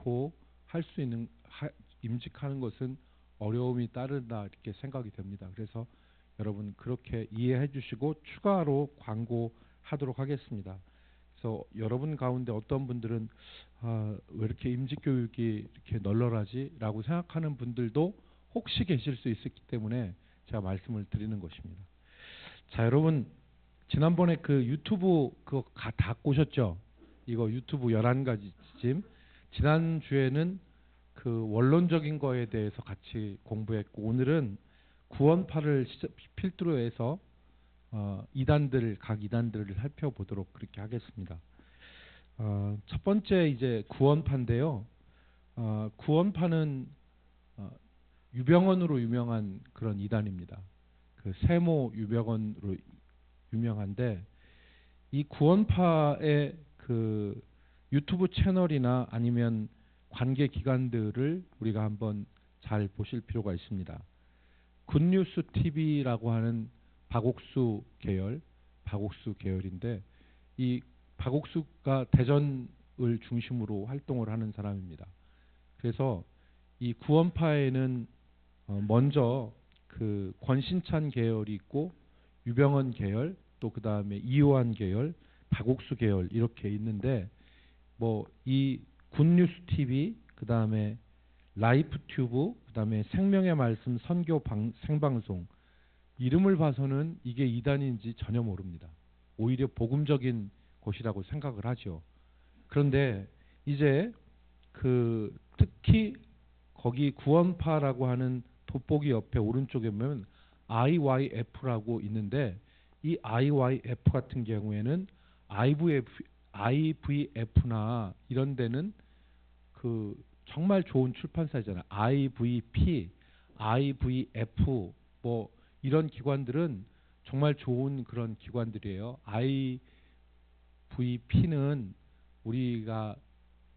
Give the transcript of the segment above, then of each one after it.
않고 할 수 있는 임직하는 것은 어려움이 따른다 이렇게 생각이 됩니다. 그래서 여러분 그렇게 이해해 주시고 추가로 광고하도록 하겠습니다. 그래서 여러분 가운데 어떤 분들은 왜 이렇게 임직 교육이 이렇게 널널하지? 라고 생각하는 분들도 혹시 계실 수 있기 때문에 제가 말씀을 드리는 것입니다. 자, 여러분 지난번에 그 유튜브 그거 다 보셨죠? 이거 유튜브 11가지 찜. 지난주에는 그 원론적인 거에 대해서 같이 공부했고 오늘은 구원파를 필두로 해서 각 2단들을 살펴보도록 그렇게 하겠습니다. 첫 번째 이제 구원파인데요. 구원파는 유병언으로 유명한 그런 2단입니다. 그 세모 유병언으로 유명한데 이 구원파의 그 유튜브 채널이나 아니면 관계 기관들을 우리가 한번 잘 보실 필요가 있습니다. 굿뉴스 TV라고 하는 박옥수 계열인데 이 박옥수가 대전을 중심으로 활동을 하는 사람입니다. 그래서 이 구원파에는 먼저 그 권신찬 계열이 있고 유병언 계열, 또 그 다음에 이호환 계열, 박옥수 계열 이렇게 있는데 뭐 이 굿뉴스 TV, 그 다음에 라이프 튜브, 그 다음에 생명의 말씀 선교 생방송 이름을 봐서는 이게 2단인지 전혀 모릅니다. 오히려 복음적인 곳이라고 생각을 하죠. 그런데 이제 그 특히 거기 구원파라고 하는 돋보기 옆에 오른쪽에 보면 IYF라고 있는데 이 IYF 같은 경우에는 IVF나 이런 데는 그 정말 좋은 출판사잖아요. IVP, IVF 뭐 이런 기관들은 정말 좋은 그런 기관들이에요. IVP는 우리가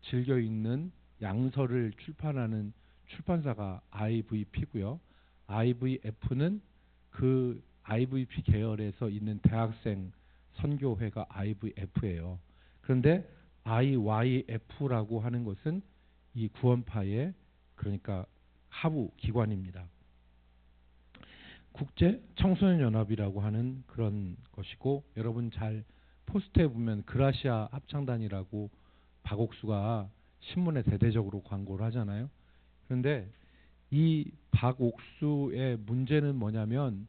즐겨 읽는 양서를 출판하는 출판사가 IVP고요. IVF는 그 IVP 계열에서 있는 대학생 선교회가 IVF예요. 그런데 IYF라고 하는 것은 이 구원파의 그러니까 하부 기관입니다. 국제 청소년 연합이라고 하는 그런 것이고 여러분 잘 포스트에 보면 그라시아 합창단이라고 박옥수가 신문에 대대적으로 광고를 하잖아요. 그런데 이 박옥수의 문제는 뭐냐면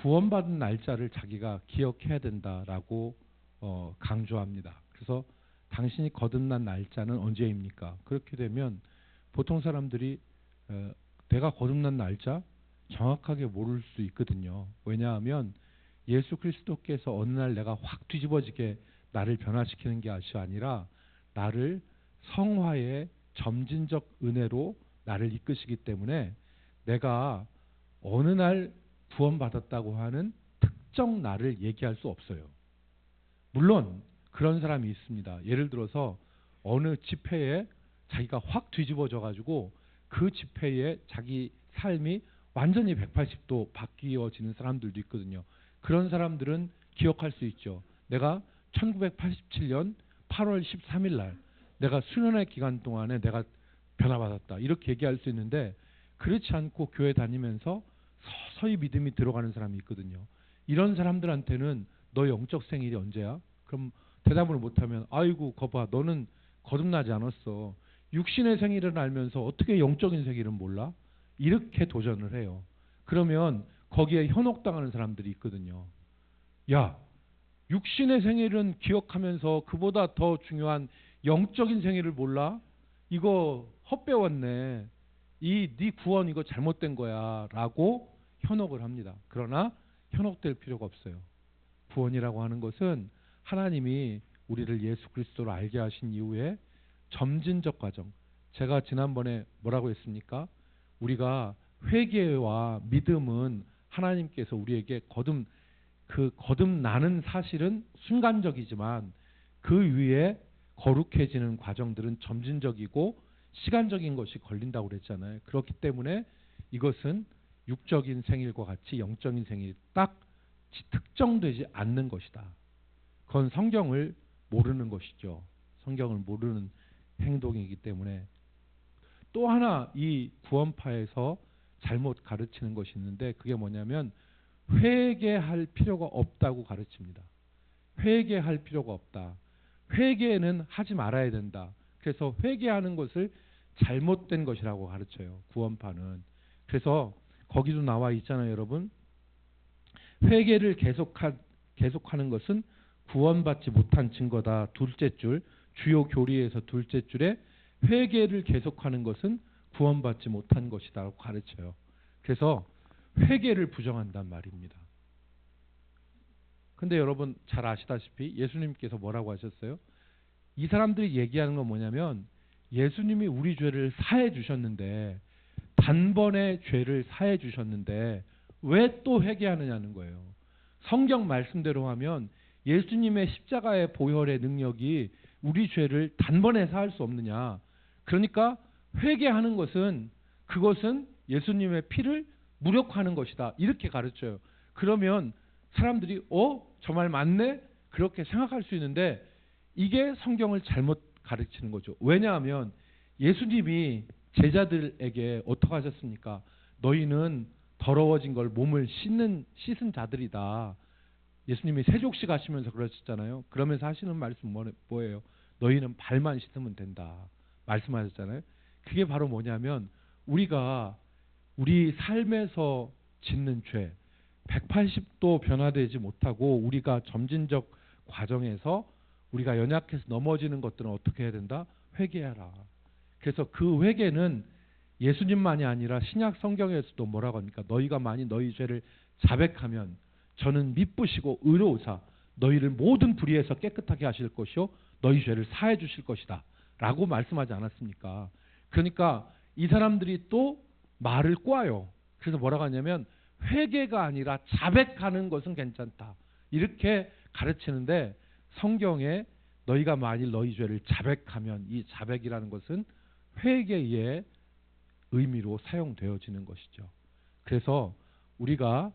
구원받은 날짜를 자기가 기억해야 된다라고 강조합니다. 그래서 당신이 거듭난 날짜는 언제입니까? 그렇게 되면 보통 사람들이 내가 거듭난 날짜 정확하게 모를 수 있거든요. 왜냐하면 예수 그리스도께서 어느 날 내가 확 뒤집어지게 나를 변화시키는 게 아니라 나를 성화의 점진적 은혜로 나를 이끄시기 때문에 내가 어느 날 구원받았다고 하는 특정 날을 얘기할 수 없어요. 물론 그런 사람이 있습니다. 예를 들어서 어느 집회에 자기가 확 뒤집어져 가지고 그 집회에 자기 삶이 완전히 180도 바뀌어지는 사람들도 있거든요. 그런 사람들은 기억할 수 있죠. 내가 1987년 8월 13일 날 내가 수련회 기간 동안에 내가 변화받았다. 이렇게 얘기할 수 있는데 그렇지 않고 교회 다니면서 서서히 믿음이 들어가는 사람이 있거든요. 이런 사람들한테는 너 영적 생일이 언제야? 그럼 대답을 못하면 아이고 거봐 너는 거듭나지 않았어. 육신의 생일을 알면서 어떻게 영적인 생일은 몰라? 이렇게 도전을 해요. 그러면 거기에 현혹당하는 사람들이 있거든요. 야, 육신의 생일은 기억하면서 그보다 더 중요한 영적인 생일을 몰라? 이거 헛배웠네. 네 구원 이거 잘못된 거야 라고 현혹을 합니다. 그러나 현혹될 필요가 없어요. 구원이라고 하는 것은 하나님이 우리를 예수 그리스도로 알게 하신 이후에 점진적 과정. 제가 지난번에 뭐라고 했습니까? 우리가 회개와 믿음은 하나님께서 우리에게 거듭나는 사실은 순간적이지만 그 위에 거룩해지는 과정들은 점진적이고 시간적인 것이 걸린다고 그랬잖아요. 그렇기 때문에 이것은 육적인 생일과 같이 영적인 생일이 딱 특정되지 않는 것이다. 그건 성경을 모르는 것이죠. 성경을 모르는 행동이기 때문에 또 하나 이 구원파에서 잘못 가르치는 것이 있는데 그게 뭐냐면 회개할 필요가 없다고 가르칩니다. 회개할 필요가 없다. 회개는 하지 말아야 된다. 그래서 회개하는 것을 잘못된 것이라고 가르쳐요. 구원파는. 그래서 거기도 나와 있잖아요, 여러분. 회개를 계속하는 것은 구원받지 못한 증거다. 둘째 줄, 주요 교리에서 둘째 줄에 회개를 계속하는 것은 구원받지 못한 것이다라고 가르쳐요. 그래서 회개를 부정한단 말입니다. 근데 여러분 잘 아시다시피 예수님께서 뭐라고 하셨어요? 이 사람들이 얘기하는 건 뭐냐면 예수님이 우리 죄를 사해 주셨는데 단번에 죄를 사해 주셨는데 왜 또 회개하느냐는 거예요. 성경 말씀대로 하면 예수님의 십자가의 보혈의 능력이 우리 죄를 단번에 사할 수 없느냐. 그러니까 회개하는 것은 그것은 예수님의 피를 무력화하는 것이다. 이렇게 가르쳐요. 그러면 사람들이 저 말 맞네? 그렇게 생각할 수 있는데 이게 성경을 잘못 가르치는 거죠. 왜냐하면 예수님이 제자들에게 어떻게 하셨습니까? 너희는 더러워진 걸 몸을 씻은 자들이다. 예수님이 세족식 하시면서 그러셨잖아요. 그러면서 하시는 말씀 뭐예요? 너희는 발만 씻으면 된다. 말씀하셨잖아요. 그게 바로 뭐냐면 우리가 우리 삶에서 짓는 죄 180도 변화되지 못하고 우리가 점진적 과정에서 우리가 연약해서 넘어지는 것들은 어떻게 해야 된다? 회개하라. 그래서 그 회개는 예수님만이 아니라 신약 성경에서도 뭐라고 합니까? 너희가 만일 너희 죄를 자백하면 저는 미쁘시고 의로우사 너희를 모든 불의에서 깨끗하게 하실 것이요 너희 죄를 사해 주실 것이다 라고 말씀하지 않았습니까? 그러니까 이 사람들이 또 말을 꽈요. 그래서 뭐라고 하냐면 회개가 아니라 자백하는 것은 괜찮다. 이렇게 가르치는데 성경에 너희가 만일 너희 죄를 자백하면 이 자백이라는 것은 회개의 의미로 사용되어지는 것이죠. 그래서 우리가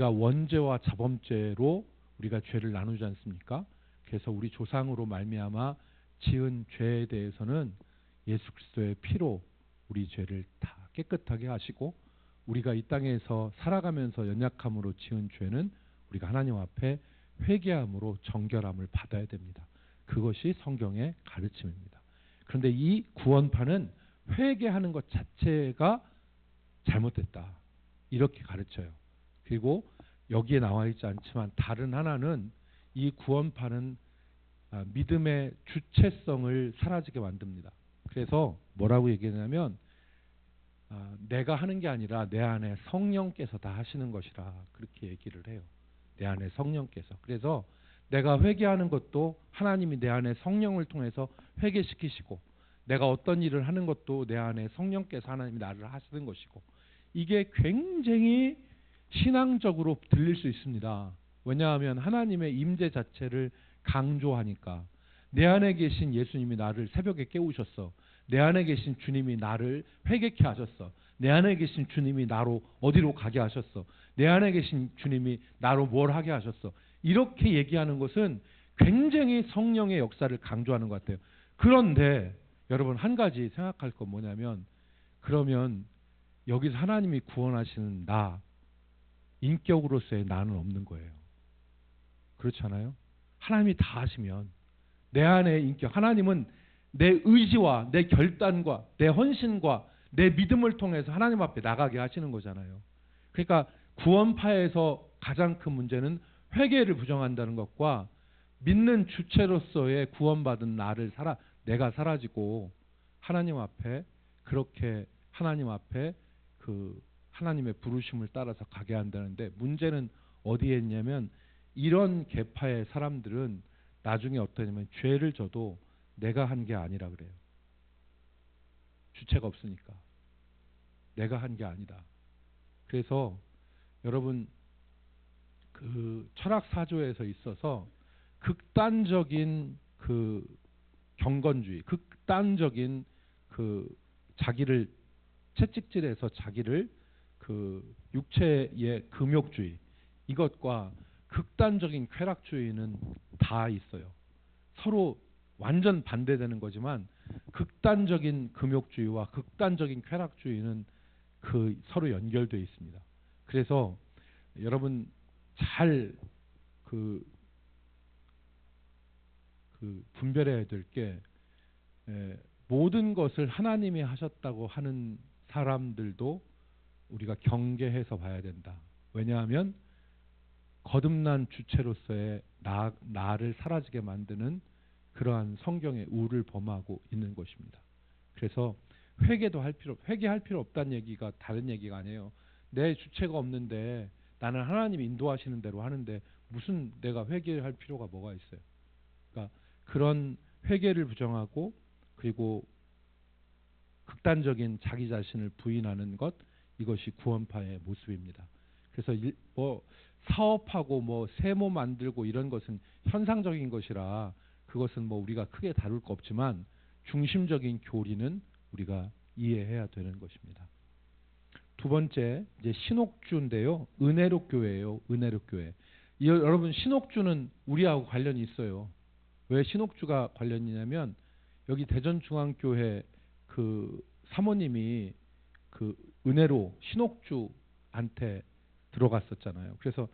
원죄와 자범죄로 우리가 죄를 나누지 않습니까? 그래서 우리 조상으로 말미암아 지은 죄에 대해서는 예수 그리스도의 피로 우리 죄를 다 깨끗하게 하시고 우리가 이 땅에서 살아가면서 연약함으로 지은 죄는 우리가 하나님 앞에 회개함으로 정결함을 받아야 됩니다. 그것이 성경의 가르침입니다. 그런데 이 구원파는 회개하는 것 자체가 잘못됐다. 이렇게 가르쳐요. 그리고 여기에 나와 있지 않지만 다른 하나는 이 구원파는 믿음의 주체성을 사라지게 만듭니다. 그래서 뭐라고 얘기하냐면 내가 하는 게 아니라 내 안에 성령께서 다 하시는 것이라 그렇게 얘기를 해요. 내 안에 성령께서. 그래서 내가 회개하는 것도 하나님이 내 안에 성령을 통해서 회개시키시고 내가 어떤 일을 하는 것도 내 안에 성령께서 하나님이 나를 하시는 것이고 이게 굉장히 신앙적으로 들릴 수 있습니다. 왜냐하면 하나님의 임재 자체를 강조하니까 내 안에 계신 예수님이 나를 새벽에 깨우셨어. 내 안에 계신 주님이 나를 회개케 하셨어. 내 안에 계신 주님이 나로 어디로 가게 하셨어. 내 안에 계신 주님이 나로 뭘 하게 하셨어. 이렇게 얘기하는 것은 굉장히 성령의 역사를 강조하는 것 같아요. 그런데 여러분 한 가지 생각할 건 뭐냐면 그러면 여기서 하나님이 구원하시는 나 인격으로서의 나는 없는 거예요. 그렇잖아요. 하나님이 다 하시면 내 안의 인격 하나님은 내 의지와 내 결단과 내 헌신과 내 믿음을 통해서 하나님 앞에 나가게 하시는 거잖아요. 그러니까 구원파에서 가장 큰 문제는 회개를 부정한다는 것과 믿는 주체로서의 구원받은 내가 사라지고 하나님 앞에 그렇게 하나님 앞에 그 하나님의 부르심을 따라서 가게 한다는데 문제는 어디에 있냐면 이런 계파의 사람들은 나중에 어떠냐면 죄를 져도 내가 한 게 아니라 그래요. 주체가 없으니까. 내가 한 게 아니다. 그래서 여러분 그 철학 사조에서 있어서 극단적인 그 경건주의, 극단적인 그 자기를 채찍질해서 자기를 그 육체의 금욕주의 이것과 극단적인 쾌락주의는 다 있어요. 서로 완전 반대되는 거지만 극단적인 금욕주의와 극단적인 쾌락주의는 그 서로 연결되어 있습니다. 그래서 여러분 잘 분별해야 될 게 모든 것을 하나님이 하셨다고 하는 사람들도 우리가 경계해서 봐야 된다. 왜냐하면 거듭난 주체로서의 나를 사라지게 만드는 그러한 성경의 우를 범하고 있는 것입니다. 그래서 회개할 필요 없다는 얘기가 다른 얘기가 아니에요. 내 주체가 없는데 나는 하나님이 인도하시는 대로 하는데 무슨 내가 회개할 필요가 뭐가 있어요. 그러니까 그런 회개를 부정하고 그리고 극단적인 자기 자신을 부인하는 것, 이것이 구원파의 모습입니다. 그래서 사업하고 세모 만들고 이런 것은 현상적인 것이라 그것은 우리가 크게 다룰 거 없지만 중심적인 교리는 우리가 이해해야 되는 것입니다. 두 번째 이제 신옥주인데요. 은혜로 교회예요. 은혜로 교회. 여러분 신옥주는 우리하고 관련이 있어요. 왜 신옥주가 관련이 있냐면 여기 대전중앙교회 그 사모님이 그 은혜로 신옥주한테 들어갔었잖아요. 그래서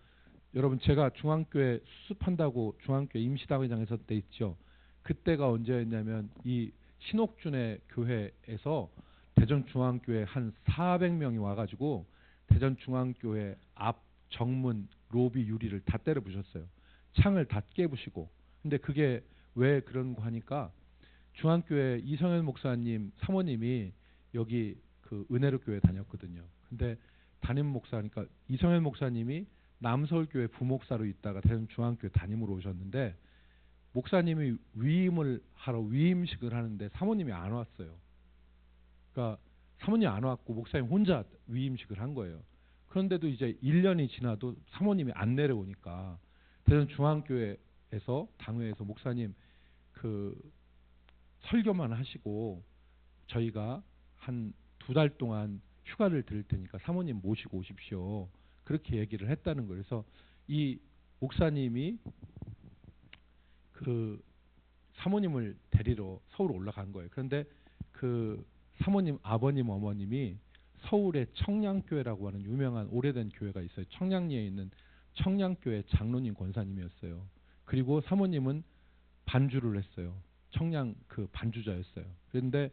여러분 제가 중앙교회 수습한다고 중앙교회 임시당회장에서 때 있죠. 그때가 언제였냐면 이 신옥준의 교회에서 대전중앙교회 한 400명이 와가지고 대전중앙교회 앞 정문 로비 유리를 다 때려 부셨어요. 창을 다 깨부시고. 근데 그게 왜 그런 거 하니까 중앙교회 이성현 목사님 사모님이 여기 그 은혜로 교회 다녔거든요. 근데 담임 목사니까 이성현 목사님이 남서울교회 부목사로 있다가 대전중앙교회 담임으로 오셨는데 목사님이 위임을 하러 위임식을 하는데 사모님이 안 왔어요. 그러니까 사모님이 안 왔고 목사님 혼자 위임식을 한 거예요. 그런데도 이제 1년이 지나도 사모님이 안 내려오니까 대전중앙교회에서 당회에서 목사님 그 설교만 하시고 저희가 한 2달 동안 휴가를 드릴 테니까 사모님 모시고 오십시오. 그렇게 얘기를 했다는 거예요. 그래서 이 목사님이 그 사모님을 데리러 서울 올라간 거예요. 그런데 그 사모님 아버님 어머님이 서울의 청량교회라고 하는 유명한 오래된 교회가 있어요. 청량리에 있는 청량교회 장로님 권사님이었어요. 그리고 사모님은 반주를 했어요. 청량 그 반주자였어요. 그런데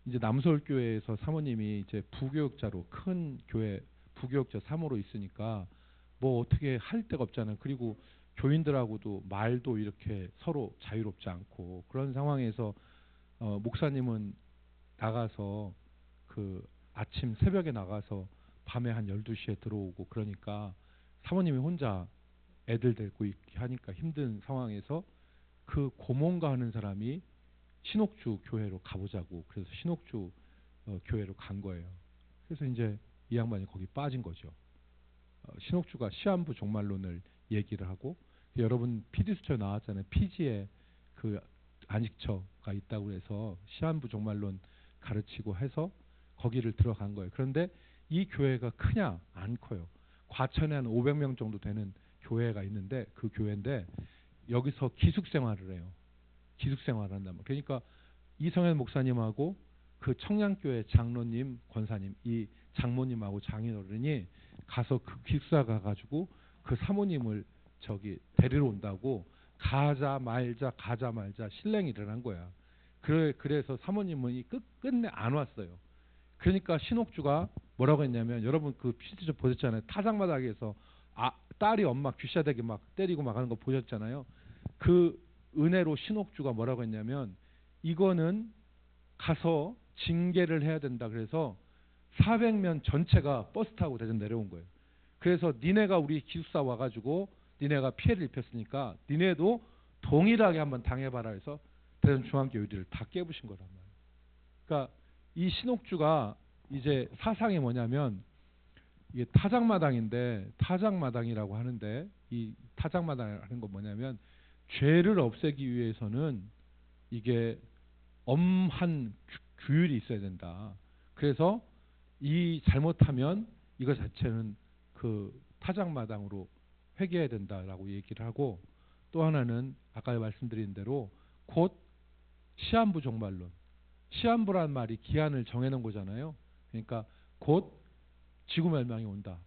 이제 남서울교회에서 사모님이 이제 부교역자로 큰 교회 부교역자 3호로 있으니까 어떻게 할 데가 없잖아요. 그리고 교인들하고도 말도 이렇게 서로 자유롭지 않고 그런 상황에서 목사님은 나가서 그 아침 새벽에 나가서 밤에 한 12시에 들어오고 그러니까 사모님이 혼자 애들 데리고 있게 하니까 힘든 상황에서 그 고몬가 하는 사람이 신옥주 교회로 가보자고 그래서 신옥주 교회로 간 거예요. 그래서 이제 이 양반이 거기 빠진 거죠. 신옥주가 시한부 종말론을 얘기를 하고 여러분 피디수첩 나왔잖아요. 피지에 그 안식처가 있다고 해서 시한부 종말론 가르치고 해서 거기를 들어간 거예요. 그런데 이 교회가 크냐? 안 커요. 과천에 한 500명 정도 되는 교회가 있는데 그 교회인데 여기서 기숙생활을 해요. 기숙생활을 한단 말이에요. 그러니까 이성현 목사님하고 그 청량교회 장로님, 권사님, 이 장모님하고 장인어른이 가서 그 기숙사 가가지고 그 사모님을 저기 데리러 온다고 가자 말자 실랭이를 한 거야. 그래서 사모님은 끝내 안 왔어요. 그러니까 신옥주가 뭐라고 했냐면 여러분 그 피디저 보셨잖아요. 타작마당에서 딸이 엄마 귀싸대기 막 때리고 막 하는 거 보셨잖아요. 그 은혜로 신옥주가 뭐라고 했냐면 이거는 가서 징계를 해야 된다. 그래서 400명 전체가 버스 타고 대전 내려온 거예요. 그래서 니네가 우리 기숙사 와가지고 니네가 피해를 입혔으니까 니네도 동일하게 한번 당해봐라 해서 대전 중앙교회를 다 깨부신 거란 말이에요. 그러니까 이 신옥주가 이제 사상이 뭐냐면 이게 타작마당인데 타작마당이라고 하는데 이 타작마당이라는 건 뭐냐면 죄를 없애기 위해서는 이게 엄한 규율이 있어야 된다. 그래서 이 잘못하면 이거 자체는 그 타작마당으로 회개해야 된다라고 얘기를 하고 또 하나는 아까 말씀드린 대로 곧 시한부 종말론. 시한부라는 말이 기한을 정해놓은 거잖아요. 그러니까 곧 지구 멸망이 온다.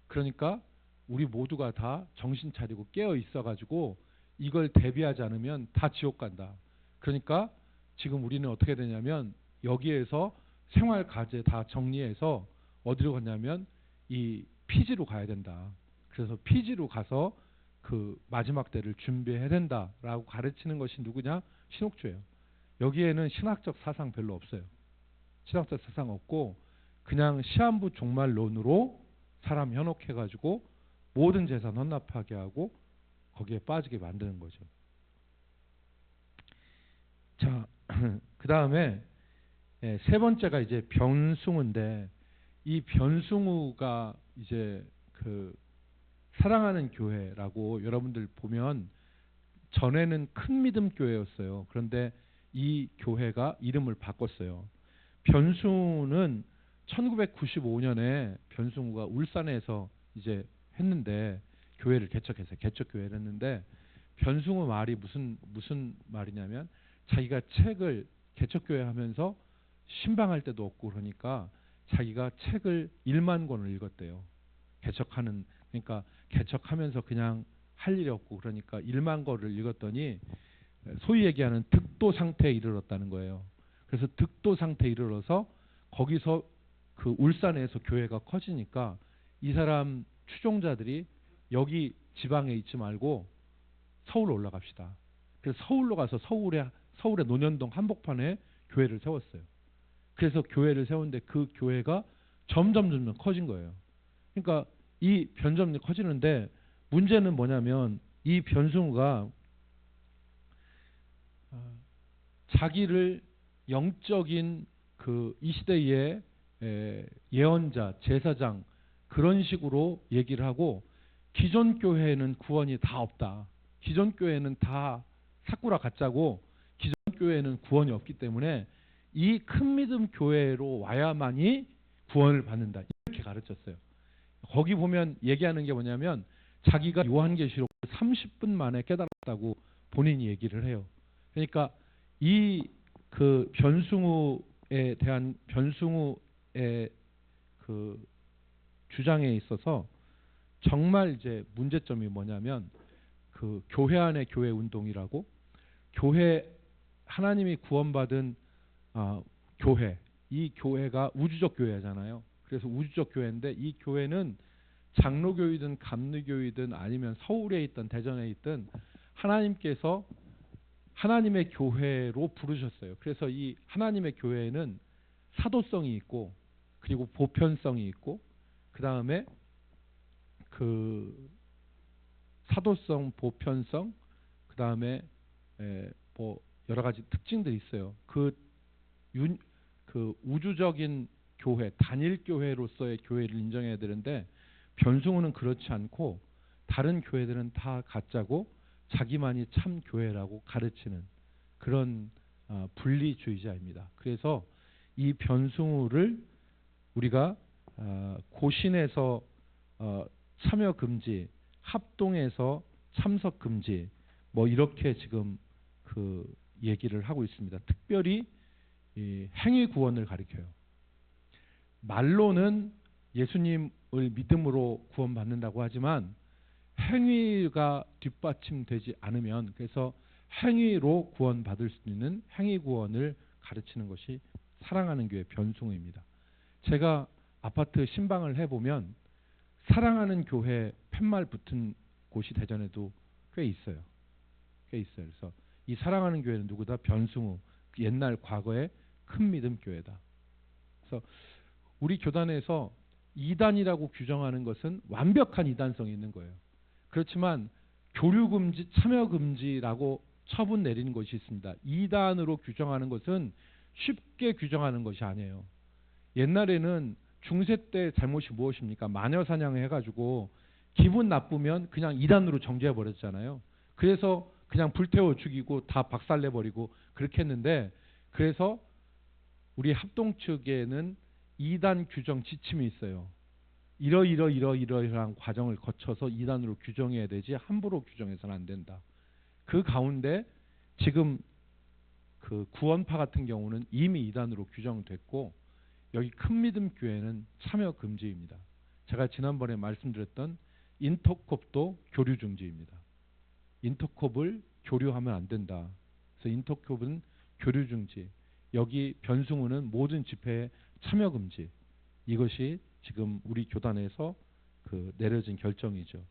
그러니까 우리 모두가 다 정신 차리고 깨어 있어가지고 이걸 대비하지 않으면 다 지옥 간다. 그러니까 지금 우리는 어떻게 되냐면 여기에서 생활 과제 다 정리해서 어디로 가냐면 이 피지로 가야 된다. 그래서 피지로 가서 그 마지막 때를 준비해야 된다라고 가르치는 것이 누구냐? 신옥주예요. 여기에는 신학적 사상 별로 없어요. 신학적 사상 없고 그냥 시한부 종말론으로 사람 현혹해가지고 모든 재산 헌납하게 하고 거기에 빠지게 만드는 거죠. 자, 그 다음에 세 번째가 이제 변승우인데 이 변승우가 이제 그 사랑하는 교회라고 여러분들 보면 전에는 큰 믿음 교회였어요. 그런데 이 교회가 이름을 바꿨어요. 변승우는 1995년에 변승우가 울산에서 이제 했는데 교회를 개척했어요. 개척 교회를 했는데 변승우 말이 무슨 말이냐면 자기가 책을 개척 교회 하면서 신방할 때도 없고 그러니까 자기가 책을 1만 권을 읽었대요. 그러니까 개척하면서 그냥 할 일이 없고 그러니까 1만 권을 읽었더니 소위 얘기하는 득도 상태에 이르렀다는 거예요. 그래서 득도 상태에 이르러서 거기서 그 울산에서 교회가 커지니까 이 사람 추종자들이 여기 지방에 있지 말고 서울로 올라갑시다. 그래서 서울로 가서 서울의 논현동 한복판에 교회를 세웠어요. 그래서 교회를 세웠는데 그 교회가 점점 커진 거예요. 그러니까 이 변점이 커지는데 문제는 뭐냐면 이 변승우가 자기를 영적인 그 이 시대의 예언자, 제사장 그런 식으로 얘기를 하고 기존 교회에는 구원이 다 없다. 기존 교회는 다 사꾸라 가짜고 기존 교회에는 구원이 없기 때문에 이 큰 믿음 교회로 와야만이 구원을 받는다. 이렇게 가르쳤어요. 거기 보면 얘기하는 게 뭐냐면 자기가 요한계시록 30분 만에 깨달았다고 본인이 얘기를 해요. 그러니까 이 그 변승우에 대한 변승우의 그 주장에 있어서 정말 이제 문제점이 뭐냐면 그 교회 안의 교회 운동이라고 교회 하나님이 구원받은 교회 이 교회가 우주적 교회잖아요. 그래서 우주적 교회인데 이 교회는 장로교이든 감리교이든 아니면 서울에 있든 대전에 있든 하나님께서 하나님의 교회로 부르셨어요. 그래서 이 하나님의 교회에는 사도성이 있고 그리고 보편성이 있고 그 다음에 그 사도성, 보편성, 그 다음에 뭐 여러 가지 특징들이 있어요. 그 우주적인 교회, 단일 교회로서의 교회를 인정해야 되는데 변승우는 그렇지 않고 다른 교회들은 다 가짜고 자기만이 참 교회라고 가르치는 그런 분리주의자입니다. 그래서 이 변승우를 우리가 고신에서 참여 금지, 합동에서 참석 금지, 뭐 이렇게 지금 그 얘기를 하고 있습니다. 특별히 이 행위 구원을 가리켜요. 말로는 예수님을 믿음으로 구원받는다고 하지만 행위가 뒷받침되지 않으면 그래서 행위로 구원받을 수 있는 행위 구원을 가르치는 것이 사랑하는 교회 변승우입니다. 제가 아파트 신방을 해보면 사랑하는 교회 팻말 붙은 곳이 대전에도 꽤 있어요. 그래서 이 사랑하는 교회는 누구다? 변승우. 옛날 과거의 큰 믿음 교회다. 그래서 우리 교단에서 이단이라고 규정하는 것은 완벽한 이단성이 있는 거예요. 그렇지만 교류 금지, 참여 금지라고 처분 내리는 것이 있습니다. 이단으로 규정하는 것은 쉽게 규정하는 것이 아니에요. 옛날에는 중세 때 잘못이 무엇입니까? 마녀 사냥을 해가지고 기분 나쁘면 그냥 이단으로 정죄해 버렸잖아요. 그래서 그냥 불태워 죽이고 다 박살내버리고 그렇게 했는데 그래서 우리 합동 측에는 이단 규정 지침이 있어요. 이러이러한 과정을 거쳐서 이단으로 규정해야 되지 함부로 규정해서는 안 된다. 그 가운데 지금 그 구원파 같은 경우는 이미 이단으로 규정됐고 여기 큰 믿음 교회는 참여 금지입니다. 제가 지난번에 말씀드렸던 인터콥도 교류 중지입니다. 인터콥을 교류하면 안 된다. 그래서 인터콥은 교류 중지. 여기 변승우는 모든 집회에 참여 금지. 이것이 지금 우리 교단에서 그 내려진 결정이죠.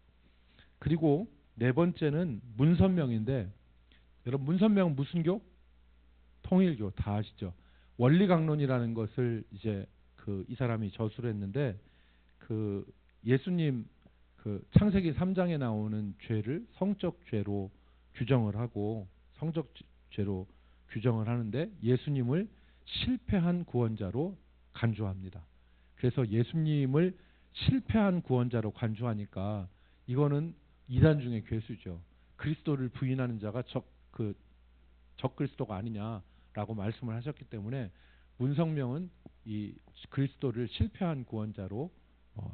그리고 네 번째는 문선명인데, 여러분 문선명 무슨 교? 통일교 다 아시죠? 원리강론이라는 것을 이제 그 이 사람이 저술을 했는데, 그 예수님 그 창세기 3장에 나오는 죄를 성적 죄로 규정을 하고 성적 죄로 규정을 하는데 예수님을 실패한 구원자로 간주합니다. 그래서 예수님을 실패한 구원자로 간주하니까 이거는 이단 중에 괴수죠. 그리스도를 부인하는 자가 적그리스도가 아니냐라고 말씀을 하셨기 때문에 문성명은 이 그리스도를 실패한 구원자로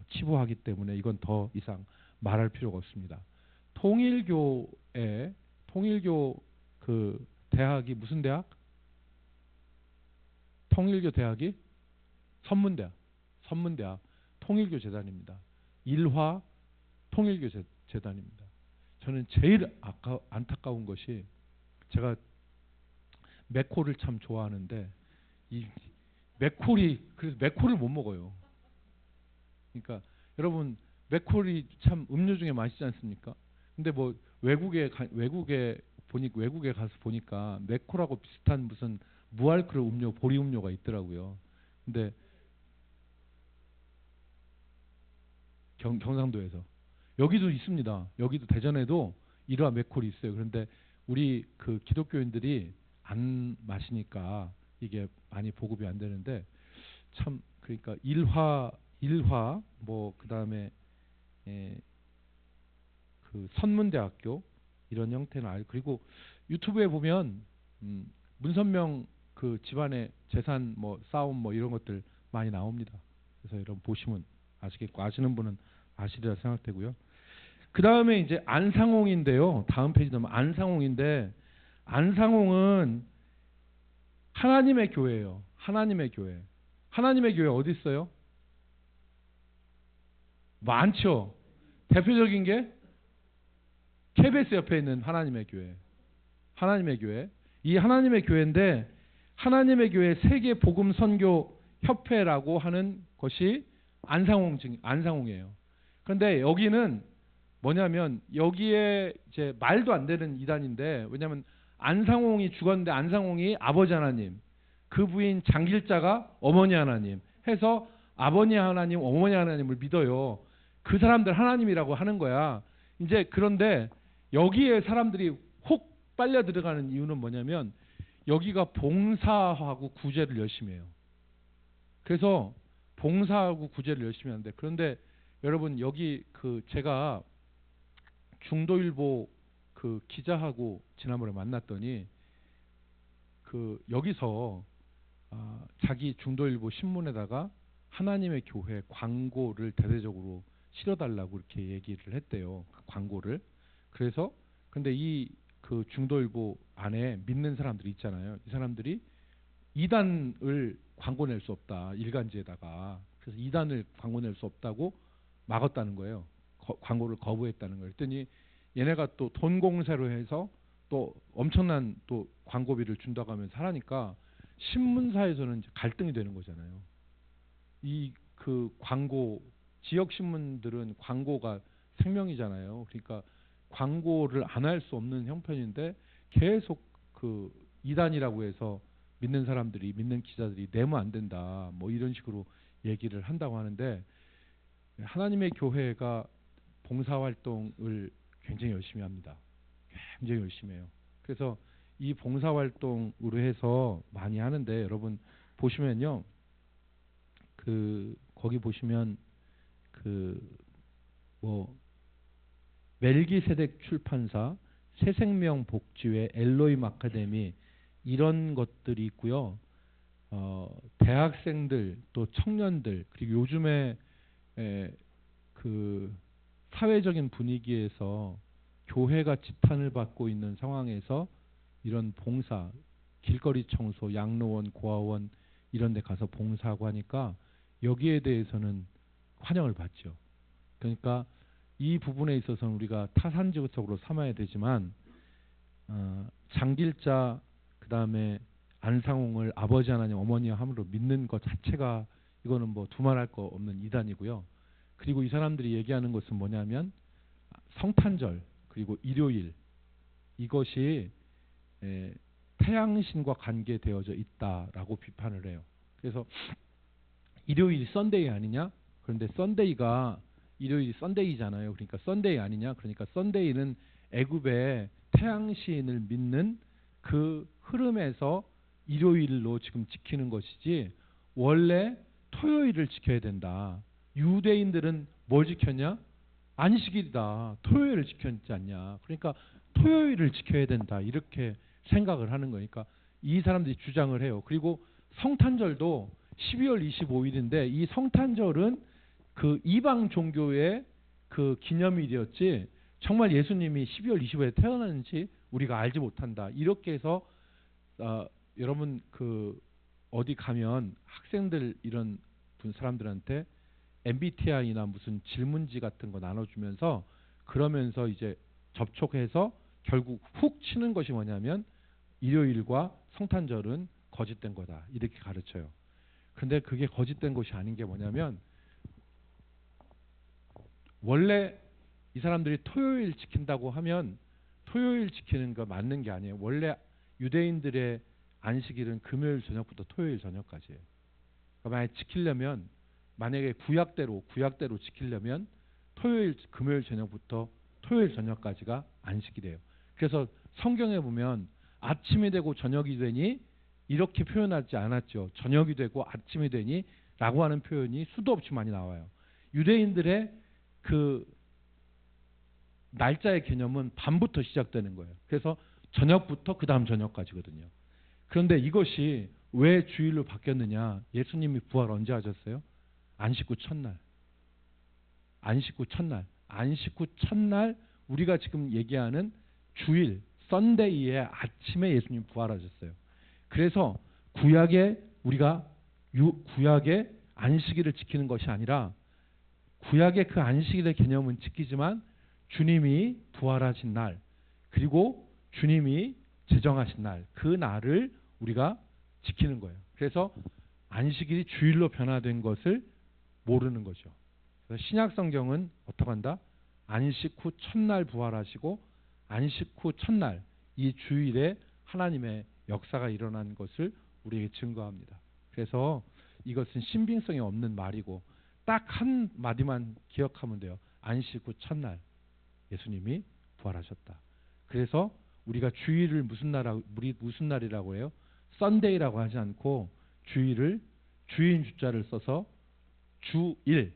치부하기 때문에 이건 더 이상 말할 필요가 없습니다. 통일교 그 대학이 무슨 대학? 통일교 대학이 선문대학 통일교 재단입니다. 일화 통일교 재단입니다. 저는 제일 안타까운 것이, 제가 맥콜을 참 좋아하는데 이 그래서 맥콜을 못 먹어요. 그러니까 여러분 맥콜이 참 음료 중에 맛있지 않습니까? 근데 뭐 외국에 가서 보니까 맥콜하고 비슷한 무슨 무알코올 음료, 보리 음료가 있더라고요. 근데 경상도에서 여기도 있습니다. 여기도 대전에도 일화 맥콜이 있어요. 그런데 우리 그 기독교인들이 안 마시니까 이게 많이 보급이 안 되는데, 참 그러니까 일화 뭐 그다음에 그 선문대학교 이런 형태는 알고, 그리고 유튜브에 보면 문선명 그 집안의 재산 뭐 싸움 뭐 이런 것들 많이 나옵니다. 그래서 여러분 보시면 아시겠고, 아시는 분은 아시리라 생각되고요. 그 다음에 이제 안상홍인데요. 다음 페이지 넘으면 안상홍인데, 안상홍은 하나님의 교회예요. 하나님의 교회. 하나님의 교회 어디 있어요? 많죠. 대표적인 게 KBS 옆에 있는 하나님의 교회. 하나님의 교회. 이 하나님의 교회인데, 하나님의 교회 세계 복음 선교 협회라고 하는 것이 안상홍이에요. 그런데 여기는 뭐냐면 여기에 이제 말도 안 되는 이단인데, 왜냐하면 안상홍이 죽었는데 안상홍이 아버지 하나님, 그 부인 장길자가 어머니 하나님 해서 아버지 하나님, 어머니 하나님을 믿어요. 그 사람들 하나님이라고 하는 거야. 이제 그런데 여기에 사람들이 혹 빨려 들어가는 이유는 뭐냐면 여기가 봉사하고 구제를 열심히 해요. 그래서 봉사하고 구제를 열심히 하는데, 그런데 여러분 여기 그 제가 중도일보 그 기자하고 지난번에 만났더니 그 여기서 자기 중도일보 신문에다가 하나님의 교회 광고를 대대적으로 실어달라고 이렇게 얘기를 했대요. 그 광고를. 그래서 근데 이 그 중도일보 안에 믿는 사람들이 있잖아요. 이 사람들이 이단을 광고 낼 수 없다. 일간지에다가. 그래서 이단을 광고 낼 수 없다고 막았다는 거예요. 광고를 거부했다는 거예요. 그랬더니 얘네가 또 돈 공세로 해서 또 엄청난 또 광고비를 준다고 하면서 하니까 신문사에서는 이제 갈등이 되는 거잖아요. 이 그 광고, 지역 신문들은 광고가 생명이잖아요. 그러니까 광고를 안 할 수 없는 형편인데 계속 그 이단이라고 해서 믿는 사람들이, 믿는 기자들이 내면 안 된다, 뭐 이런 식으로 얘기를 한다고 하는데, 하나님의 교회가 봉사활동을 굉장히 열심히 합니다. 굉장히 열심히 해요. 그래서 이 봉사활동으로 해서 많이 하는데, 여러분 보시면요, 그 거기 보시면 그 뭐 멜기세덱 출판사, 새생명 복지회, 엘로임 아카데미 이런 것들이 있고요. 대학생들 또 청년들, 그리고 요즘에 그 사회적인 분위기에서 교회가 지탄을 받고 있는 상황에서 이런 봉사, 길거리 청소, 양로원, 고아원 이런 데 가서 봉사하고 하니까 여기에 대해서는 환영을 받죠. 그러니까 이 부분에 있어서는 우리가 타산지구적으로 삼아야 되지만 장길자 그다음에 안상홍을 아버지 하나님 어머니 함으로 믿는 것 자체가 이거는 뭐 두말할 거 없는 이단이고요. 그리고 이 사람들이 얘기하는 것은 뭐냐면 성탄절 그리고 일요일 이것이 태양신과 관계되어져 있다라고 비판을 해요. 그래서 일요일이 썬데이 아니냐? 그런데 썬데이가 일요일이 썬데이잖아요. 그러니까 썬데이 아니냐? 그러니까 썬데이는 애굽의 태양신을 믿는 그 흐름에서 일요일로 지금 지키는 것이지 원래 토요일을 지켜야 된다. 유대인들은 뭘 지켰냐? 안식일이다. 토요일을 지켰지 않냐. 그러니까 토요일을 지켜야 된다. 이렇게 생각을 하는 거니까 이 사람들이 주장을 해요. 그리고 성탄절도 12월 25일인데 이 성탄절은 그 이방 종교의 그 기념일이었지 정말 예수님이 12월 25일에 태어났는지 우리가 알지 못한다. 이렇게 해서 여러분 그 어디 가면 학생들 이런 사람들한테 MBTI나 무슨 질문지 같은 거 나눠주면서 그러면서 이제 접촉해서 결국 훅 치는 것이 뭐냐면 일요일과 성탄절은 거짓된 거다. 이렇게 가르쳐요. 근데 그게 거짓된 것이 아닌 게 뭐냐면 원래 이 사람들이 토요일 지킨다고 하면 토요일 지키는 거 맞는 게 아니에요. 원래 유대인들의 안식일은 금요일 저녁부터 토요일 저녁까지예요. 그러니까 만약에 지키려면 만약에 구약대로 지키려면 토요일 금요일 저녁부터 토요일 저녁까지가 안식일이에요. 그래서 성경에 보면 아침이 되고 저녁이 되니 이렇게 표현하지 않았죠. 저녁이 되고 아침이 되니 라고 하는 표현이 수도 없이 많이 나와요. 유대인들의 그 날짜의 개념은 밤부터 시작되는 거예요. 그래서 저녁부터 그 다음 저녁까지거든요. 그런데 이것이 왜 주일로 바뀌었느냐? 예수님이 부활 언제 하셨어요? 안식구 첫날. 안식구 첫날 우리가 지금 얘기하는 주일 썬데이의 아침에 예수님 부활하셨어요. 그래서 우리가 구약의 안식일을 지키는 것이 아니라 구약의 그 안식일의 개념은 지키지만 주님이 부활하신 날 그리고 주님이 제정하신 날 그 날을 우리가 지키는 거예요. 그래서 안식일이 주일로 변화된 것을 모르는 거죠. 그래서 신약 성경은 어떻게 한다? 안식 후 첫날 부활하시고 안식 후 첫날 이 주일에 하나님의 역사가 일어난 것을 우리에게 증거합니다. 그래서 이것은 신빙성이 없는 말이고 딱 한 마디만 기억하면 돼요. 안식 후 첫날 예수님이 부활하셨다. 그래서 우리가 주일을 무슨 날이라고 해요? 썬데이라고 하지 않고 주일을 주인 주자를 써서 주일,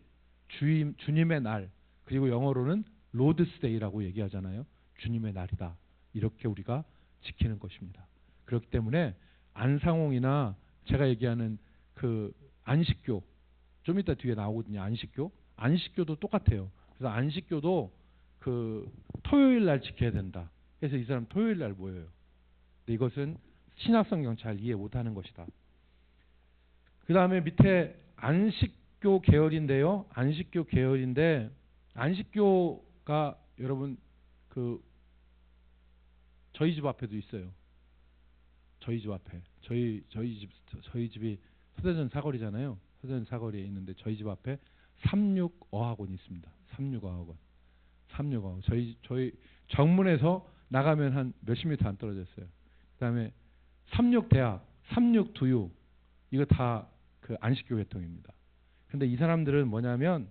주님의 날 그리고 영어로는 로드스데이라고 얘기하잖아요. 주님의 날이다. 이렇게 우리가 지키는 것입니다. 그렇기 때문에 안상홍이나 제가 얘기하는 그 안식교 좀 이따 뒤에 나오거든요. 안식교도 똑같아요. 그래서 안식교도 그 토요일 날 지켜야 된다. 그래서 이 사람 토요일 날 모여요. 근데 이것은 신약성경 잘 이해 못하는 것이다. 그 다음에 밑에 안식교 계열인데요. 안식교가 여러분 그 저희 집 앞에도 있어요. 저희 집 앞에 저희 집이 서대전 사거리잖아요. 서대전 사거리에 있는데 저희 집 앞에 36어학원이 있습니다. 36어학원. 저희 정문에서 나가면 한 몇십 미터 안 떨어졌어요. 그다음에 36대학, 36두유 이거 다 그 안식교 계통입니다. 근데 이 사람들은 뭐냐면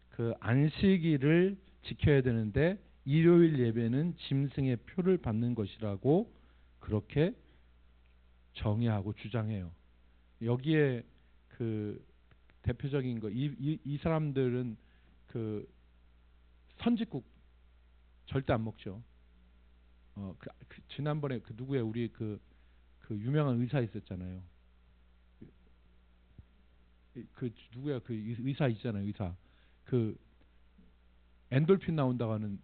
그 안식일을 지켜야 되는데 일요일 예배는 짐승의 표를 받는 것이라고 그렇게 정의하고 주장해요. 여기에 그 대표적인 거 이 사람들은 그 선짓국 절대 안 먹죠. 지난번에 그 누구야 우리 그 유명한 의사 있었잖아요. 그 누구야 그 의사 있잖아요. 의사 그 엔돌핀 나온다고 하는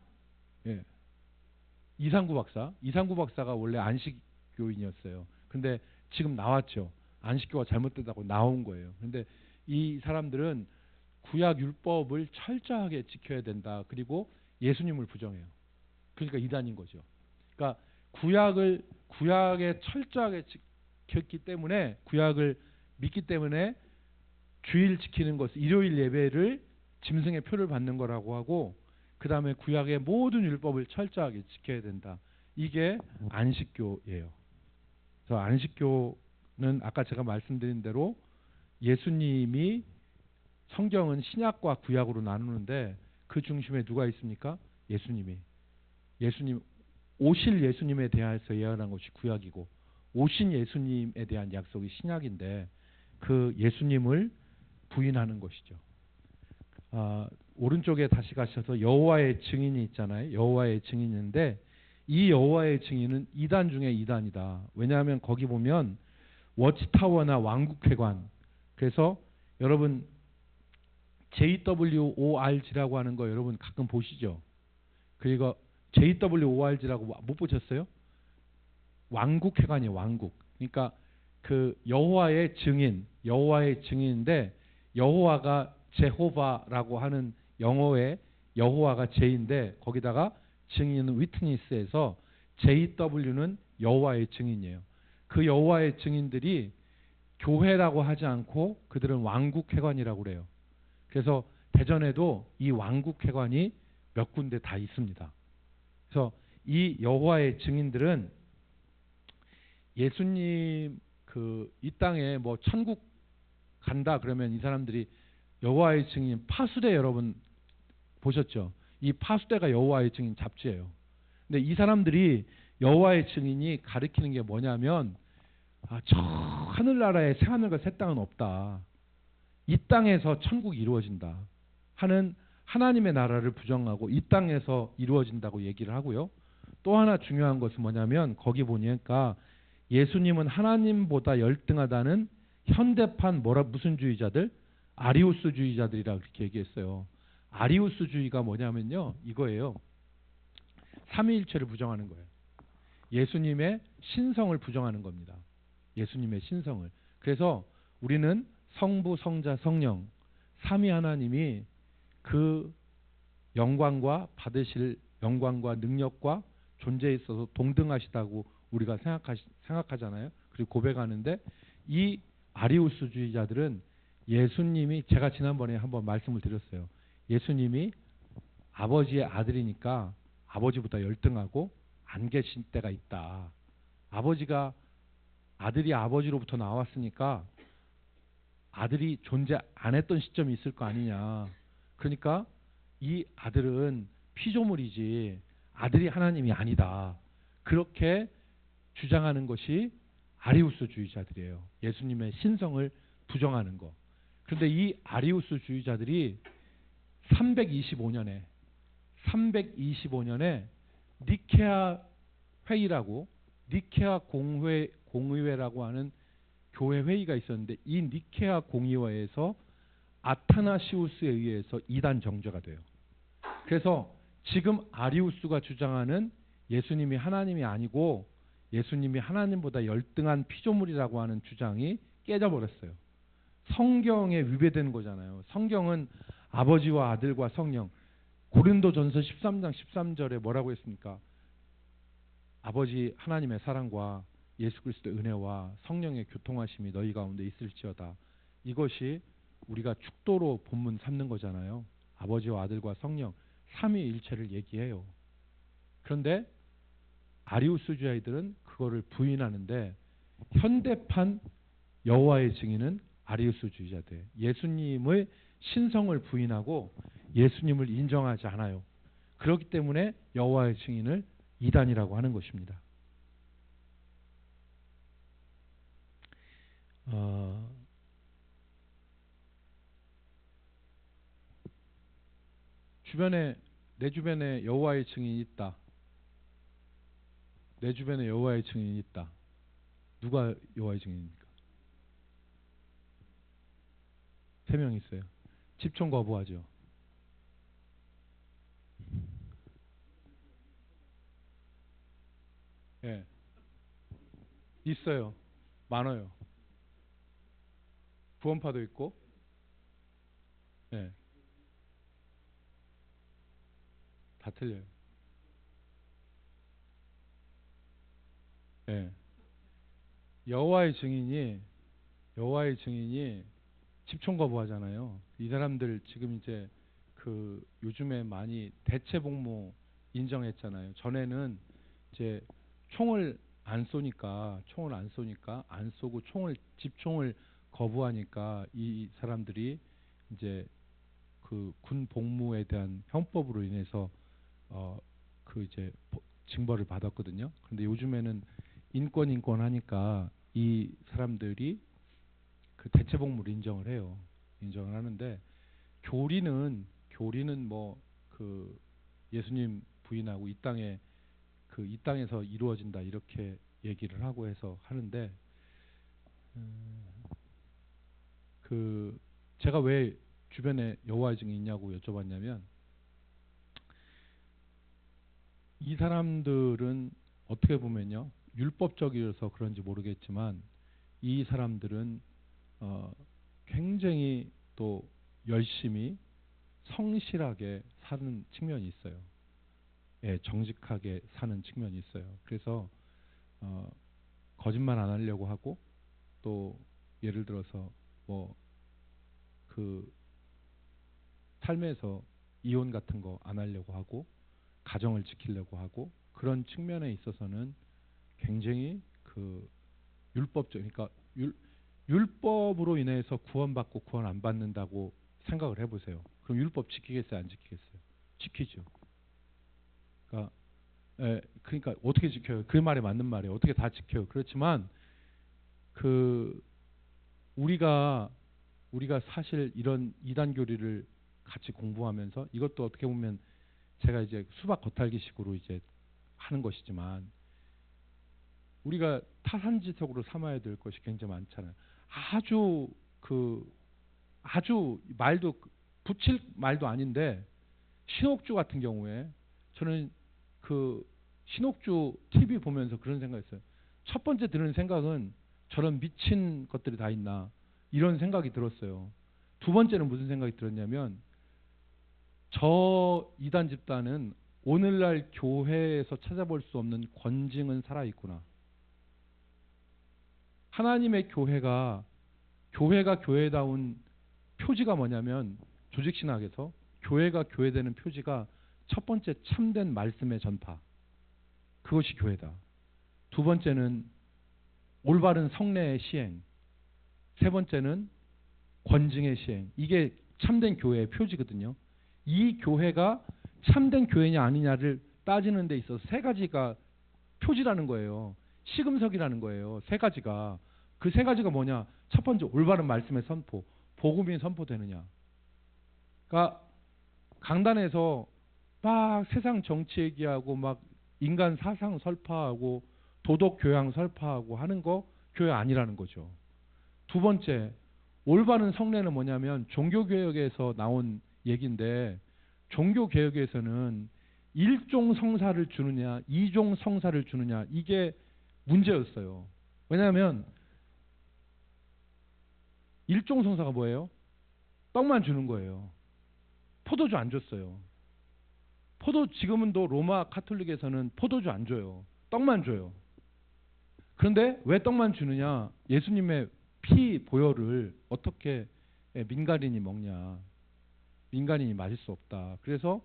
이상구 박사가 원래 안식교인이었어요. 근데 지금 나왔죠. 안식교가 잘못됐다고 나온 거예요. 근데 이 사람들은 구약 율법을 철저하게 지켜야 된다. 그리고 예수님을 부정해요. 그러니까 이단인 거죠. 그러니까 구약에 철저하게 지켰기 때문에, 구약을 믿기 때문에 주일 지키는 것, 일요일 예배를 짐승의 표를 받는 거라고 하고, 그 다음에 구약의 모든 율법을 철저하게 지켜야 된다. 이게 안식교예요. 그래서 안식교는 아까 제가 말씀드린 대로 예수님이, 성경은 신약과 구약으로 나누는데 그 중심에 누가 있습니까? 예수님, 오실 예수님에 대해서 예언한 것이 구약이고, 오신 예수님에 대한 약속이 신약인데, 그 예수님을 부인하는 것이죠. 오른쪽에 다시 가셔서 여호와의 증인이 있잖아요. 여호와의 증인인데 이 여호와의 증인은 이단 중에 이단이다. 왜냐하면 거기 보면 워치타워나 왕국회관, 그래서 여러분 JWORG라고 하는 거 여러분 가끔 보시죠. 그리고 JWORG라고 못 보셨어요? 왕국회관이에요. 왕국. 그러니까 그 여호와의 증인인데, 여호와가 제호바라고 하는 영어의 여호와가 제인데, 거기다가 증인은 위트니스에서 JW는 여호와의 증인이에요. 그 여호와의 증인들이 교회라고 하지 않고 그들은 왕국회관이라고 그래요. 그래서 대전에도 이 왕국회관이 몇 군데 다 있습니다. 그래서 이 여호와의 증인들은 예수님 이 땅에 뭐 천국 간다 그러면 이 사람들이 여호와의 증인 파수대, 여러분 보셨죠? 이 파수대가 여호와의 증인 잡지예요. 근데 이 사람들이 여호와의 증인이 가리키는 게 뭐냐면, 저 하늘나라에 새하늘과 새 땅은 없다. 이 땅에서 천국이 이루어진다 하는 하나님의 나라를 부정하고 이 땅에서 이루어진다고 얘기를 하고요. 또 하나 중요한 것은 뭐냐면, 거기 보니까 예수님은 하나님보다 열등하다는 현대판 무슨 주의자들? 아리우스주의자들이라고 그렇게 얘기했어요. 아리우스주의가 뭐냐면요, 이거예요. 삼위일체를 부정하는 거예요. 예수님의 신성을 부정하는 겁니다. 예수님의 신성을. 그래서 우리는 성부, 성자, 성령 삼위 하나님이 그 영광과 받으실 영광과 능력과 존재에 있어서 동등하시다고 우리가 생각하잖아요. 그리고 고백하는데, 이 아리우스주의자들은 예수님이, 제가 지난번에 한번 말씀을 드렸어요. 예수님이 아버지의 아들이니까 아버지보다 열등하고 안 계신 때가 있다. 아들이 아버지로부터 나왔으니까 아들이 존재 안 했던 시점이 있을 거 아니냐. 그러니까 이 아들은 피조물이지 아들이 하나님이 아니다. 그렇게 주장하는 것이 아리우스주의자들이에요. 예수님의 신성을 부정하는 거. 그런데 이 아리우스주의자들이 325년에 니케아 회의라고, 니케아 공의회라고 하는 교회 회의가 있었는데, 이 니케아 공의회에서 아타나시우스에 의해서 이단 정죄가 돼요. 그래서 지금 아리우스가 주장하는 예수님이 하나님이 아니고 예수님이 하나님보다 열등한 피조물이라고 하는 주장이 깨져버렸어요. 성경에 위배되는 거잖아요. 성경은 아버지와 아들과 성령, 고린도전서 13장 13절에 뭐라고 했습니까? 아버지 하나님의 사랑과 예수 그리스도의 은혜와 성령의 교통하심이 너희 가운데 있을지어다. 이것이 우리가 축도로 본문 삼는 거잖아요. 아버지와 아들과 성령 삼위일체를 얘기해요. 그런데 아리우스주의자들은 그거를 부인하는데, 현대판 여호와의 증인은 아리우스주의자들, 예수님의 신성을 부인하고 예수님을 인정하지 않아요. 그렇기 때문에 여호와의 증인을 이단이라고 하는 것입니다. 내 주변에 여호와의 증인이 있다. 내 주변에 여호와의 증인이 있다. 누가 여호와의 증인입니까? 3명 있어요. 집총 거부하죠. 예. 있어요. 많아요. 구원파도 있고, 예, 다 틀려요. 예. 여호와의 증인이 여호와의 증인이 집총 거부하잖아요. 이 사람들 지금 이제 그 요즘에 많이 대체 복무 인정했잖아요. 전에는 이제 총을 안 쏘고 집총을 거부하니까 이 사람들이 이제 그 군 복무에 대한 형법으로 인해서 그 이제 징벌을 받았거든요. 그런데 요즘에는 인권 하니까 이 사람들이 그 대체 복무를 인정을 해요. 인정을 하는데 교리는 뭐 그 예수님 부인하고 이 땅에서 이루어진다 이렇게 얘기를 하고 해서 하는데 음, 그 제가 왜 주변에 여호와의 증인이 있냐고 여쭤봤냐면 이 사람들은 어떻게 보면요 율법적이어서 그런지 모르겠지만 이 사람들은 어, 굉장히 또 열심히 성실하게 사는 측면이 있어요. 예, 정직하게 사는 측면이 있어요. 그래서 어, 거짓말 안 하려고 하고 또 예를 들어서 뭐 그 삶에서 이혼 같은 거 안 하려고 하고 가정을 지키려고 하고 그런 측면에 있어서는 굉장히 그 율법적 그러니까 율법으로 인해서 구원받고 구원 안 받는다고 생각을 해보세요. 그럼 율법 지키겠어요, 안 지키겠어요? 지키죠. 그러니까 그러니까 어떻게 지켜요? 그 말에 맞는 말이에요. 어떻게 다 지켜요? 그렇지만 그 우리가 사실 이런 이단 교리를 같이 공부하면서 이것도 어떻게 보면 제가 이제 수박 겉핥기식으로 이제 하는 것이지만 우리가 타산지석으로 삼아야 될 것이 굉장히 많잖아요. 아주 그 아주 말도 붙일 말도 아닌데 신옥주 같은 경우에 저는 그 신옥주 TV 보면서 그런 생각했어요. 첫 번째 드는 생각은 저런 미친 것들이 다 있나 이런 생각이 들었어요. 두 번째는 무슨 생각이 들었냐면 저 이단 집단은 오늘날 교회에서 찾아볼 수 없는 권징은 살아있구나. 하나님의 교회가 교회다운 표지가 뭐냐면 조직신학에서 교회가 교회되는 표지가 첫 번째 참된 말씀의 전파. 그것이 교회다. 두 번째는 올바른 성례의 시행. 세 번째는 권징의 시행. 이게 참된 교회의 표지거든요. 이 교회가 참된 교회냐 아니냐를 따지는 데 있어서 세 가지가 표지라는 거예요. 시금석이라는 거예요. 세 가지가. 그 세 가지가 뭐냐? 첫 번째 올바른 말씀의 선포. 복음이 선포되느냐. 그러니까 강단에서 막 세상 정치 얘기하고 막 인간 사상 설파하고 도덕 교양 설파하고 하는 거 교회 아니라는 거죠. 두 번째, 올바른 성례는 뭐냐면 종교개혁에서 나온 얘기인데 종교개혁에서는 일종 성사를 주느냐 이종 성사를 주느냐 이게 문제였어요. 왜냐하면 일종 성사가 뭐예요? 떡만 주는 거예요. 포도주 안 줬어요. 지금은 또 로마 카톨릭에서는 포도주 안 줘요. 떡만 줘요. 그런데 왜 떡만 주느냐? 예수님의 피 보혈을 어떻게 민간인이 먹냐? 민간인이 마실 수 없다. 그래서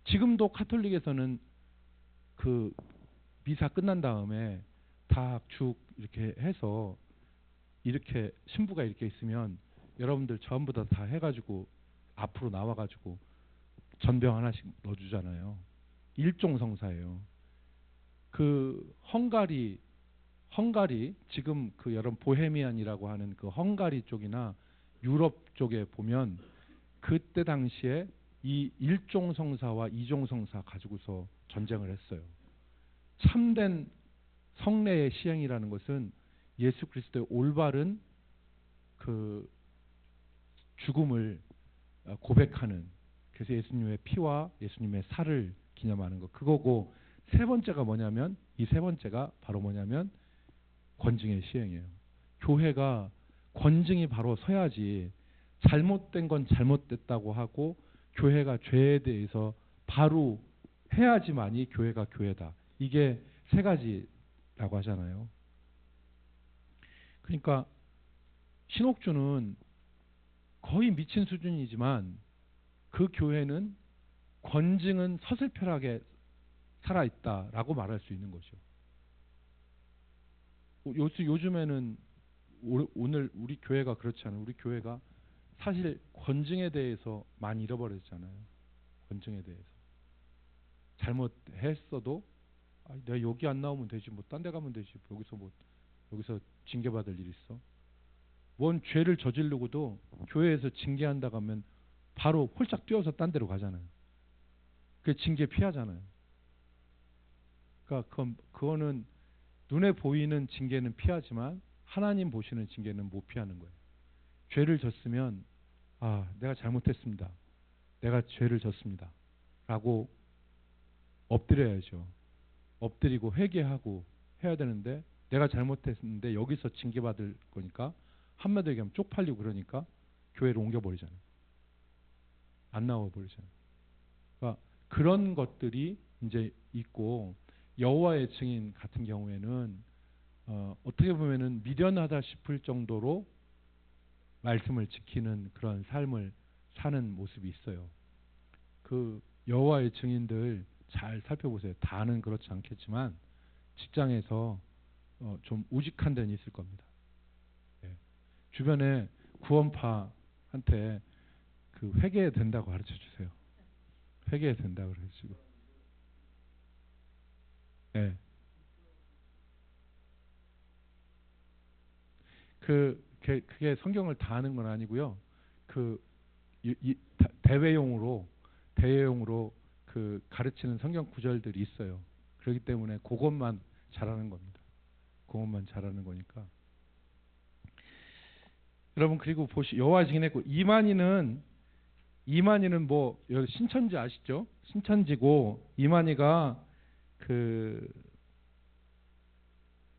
지금도 카톨릭에서는 그 미사 끝난 다음에 다 죽 이렇게 해서 이렇게 신부가 이렇게 있으면 여러분들 전부 다 해가지고 앞으로 나와가지고 전병 하나씩 넣어주잖아요. 일종 성사예요. 그 헝가리 지금 그 여러분 보헤미안이라고 하는 그 헝가리 쪽이나 유럽 쪽에 보면 그때 당시에 이 일종 성사와 이종 성사 가지고서 전쟁을 했어요. 참된 성례의 시행이라는 것은 예수 그리스도의 올바른 그 죽음을 고백하는 그래서 예수님의 피와 예수님의 살을 기념하는 것 그거고 세 번째가 뭐냐면 이 세 번째가 바로 뭐냐면 권증의 시행이에요. 교회가 권증이 바로 서야지 잘못된 건 잘못됐다고 하고 교회가 죄에 대해서 바로 해야지만이 교회가 교회다. 이게 세 가지라고 하잖아요. 그러니까 신옥주는 거의 미친 수준이지만 그 교회는 권증은 서슬편하게 살아있다라고 말할 수 있는 거죠. 요즘에는 오늘 우리 교회가 그렇지 않아요. 우리 교회가 사실 권증에 대해서 많이 잃어버렸잖아요. 권증에 대해서. 잘못했어도 내가 여기 안 나오면 되지, 뭐 딴 데 가면 되지, 여기서 징계받을 일 있어. 뭔 죄를 저지르고도 교회에서 징계한다고 하면 바로 홀짝 뛰어서 딴 데로 가잖아요. 그 징계 피하잖아요. 그러니까 그거는 눈에 보이는 징계는 피하지만 하나님 보시는 징계는 못 피하는 거예요. 죄를 졌으면 내가 잘못했습니다. 내가 죄를 졌습니다. 라고 엎드려야죠. 엎드리고 회개하고 해야 되는데 내가 잘못했는데 여기서 징계받을 거니까 한마디로 얘기하면 쪽팔리고 그러니까 교회를 옮겨버리잖아요. 안 나와버리잖아요. 그러니까 그런 것들이 이제 있고 여호와의 증인 같은 경우에는 어떻게 보면은 미련하다 싶을 정도로 말씀을 지키는 그런 삶을 사는 모습이 있어요. 그 여호와의 증인들 잘 살펴보세요. 다는 그렇지 않겠지만 직장에서 좀 우직한 데는 있을 겁니다. 예. 주변에 구원파한테 그 회개해야 된다고 가르쳐 주세요. 회개해야 된다고 그래가지고. 예. 그게 성경을 다 아는 건 아니고요. 대회용으로 그 가르치는 성경 구절들이 있어요. 그렇기 때문에 그것만 잘하는 겁니다. 그것만 잘하는 거니까. 여러분 그리고 여호와 증인했고 이만희는 뭐 신천지 아시죠? 신천지고 이만희가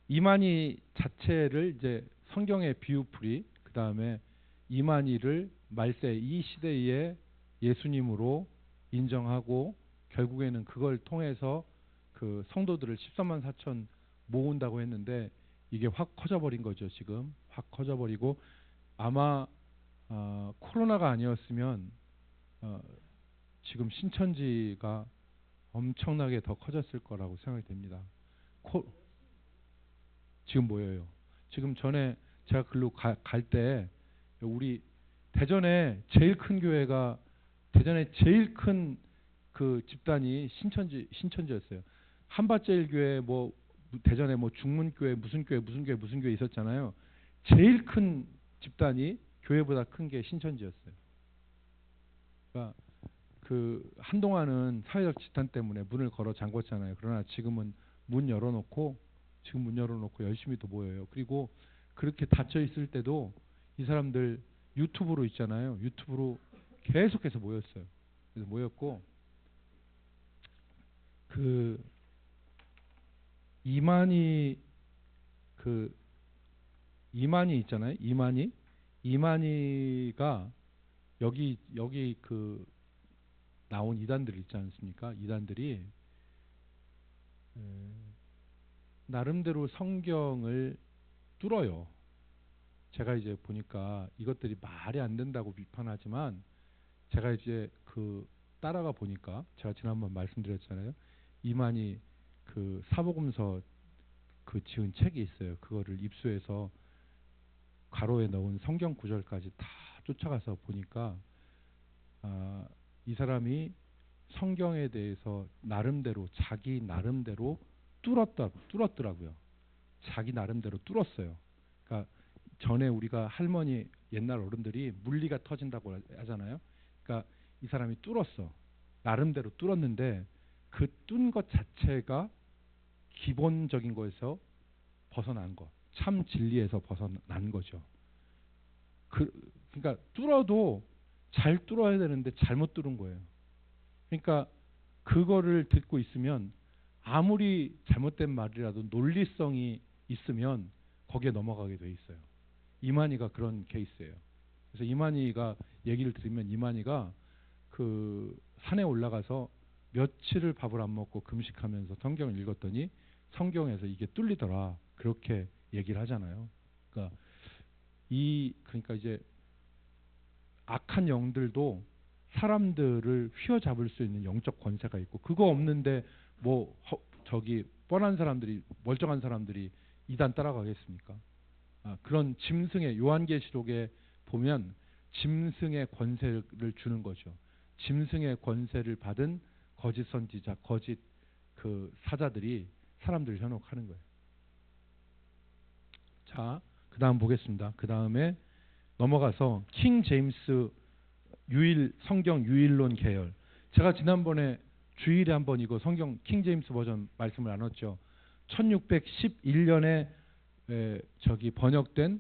이만희 자체를 이제 성경의 비유풀이 그 다음에 이만희를 말세 이 시대의 예수님으로 인정하고 결국에는 그걸 통해서 그 성도들을 13만 4천 모은다고 했는데 이게 확 커져버린 거죠. 지금 확 커져버리고 아마 코로나가 아니었으면 지금 신천지가 엄청나게 더 커졌을 거라고 생각이 됩니다. 지금 모여요. 지금 전에 제가 글로 갈 때 우리 대전에 제일 큰 교회가 대전에 제일 큰 그 집단이 신천지였어요. 한밭제일교회 뭐 대전에 뭐 중문교회 무슨 교회 있었잖아요. 제일 큰 집단이 교회보다 큰 게 신천지였어요. 그러니까 그 한동안은 사회적 집단 때문에 문을 걸어 잠궜잖아요. 그러나 지금은 문 열어놓고 열심히 또 모여요. 그리고 그렇게 닫혀 있을 때도 이 사람들 유튜브로 있잖아요. 유튜브로 계속해서 모였어요. 그래서 모였고 그 이만희 있잖아요. 이만희가 여기 그 나온 이단들 있지 않습니까? 이단들이 나름대로 성경을 뚫어요. 제가 이제 보니까 이것들이 말이 안 된다고 비판하지만 제가 이제 따라가 보니까 제가 지난번 말씀드렸잖아요. 이만희 그 사복음서 지은 책이 있어요. 그거를 입수해서 가로에 넣은 성경 구절까지 다 쫓아가서 보니까 이 사람이 성경에 대해서 자기 나름대로 뚫었더라고요. 자기 나름대로 뚫었어요. 그러니까 전에 우리가 할머니 옛날 어른들이 물리가 터진다고 하잖아요. 그러니까 이 사람이 뚫었어. 나름대로 뚫었는데 그 뚫은 것 자체가 기본적인 거에서 벗어난 거. 참 진리에서 벗어난 거죠. 그러니까 뚫어도 잘 뚫어야 되는데 잘못 뚫은 거예요. 그러니까 그거를 듣고 있으면 아무리 잘못된 말이라도 논리성이 있으면 거기에 넘어가게 돼 있어요. 이만희가 그런 케이스예요. 그래서 이만희가 얘기를 들으면 이만희가 그 산에 올라가서 며칠을 밥을 안 먹고 금식하면서 성경을 읽었더니 성경에서 이게 뚫리더라. 그렇게 얘기를 하잖아요. 그러니까 이제 악한 영들도 사람들을 휘어잡을 수 있는 영적 권세가 있고 그거 없는데 뭐 저기 뻔한 사람들이 멀쩡한 사람들이 이단 따라가겠습니까? 그런 짐승의 요한계시록에 보면 짐승의 권세를 주는 거죠. 짐승의 권세를 받은 거짓 선지자, 거짓 그 사자들이 사람들을 현혹하는 거예요. 자, 그 다음 보겠습니다. 그 다음에 넘어가서 킹 제임스 성경 유일론 계열. 제가 지난번에 주일에 한번 이거 성경 킹 제임스 버전 말씀을 나눴죠. 1611년에 저기 번역된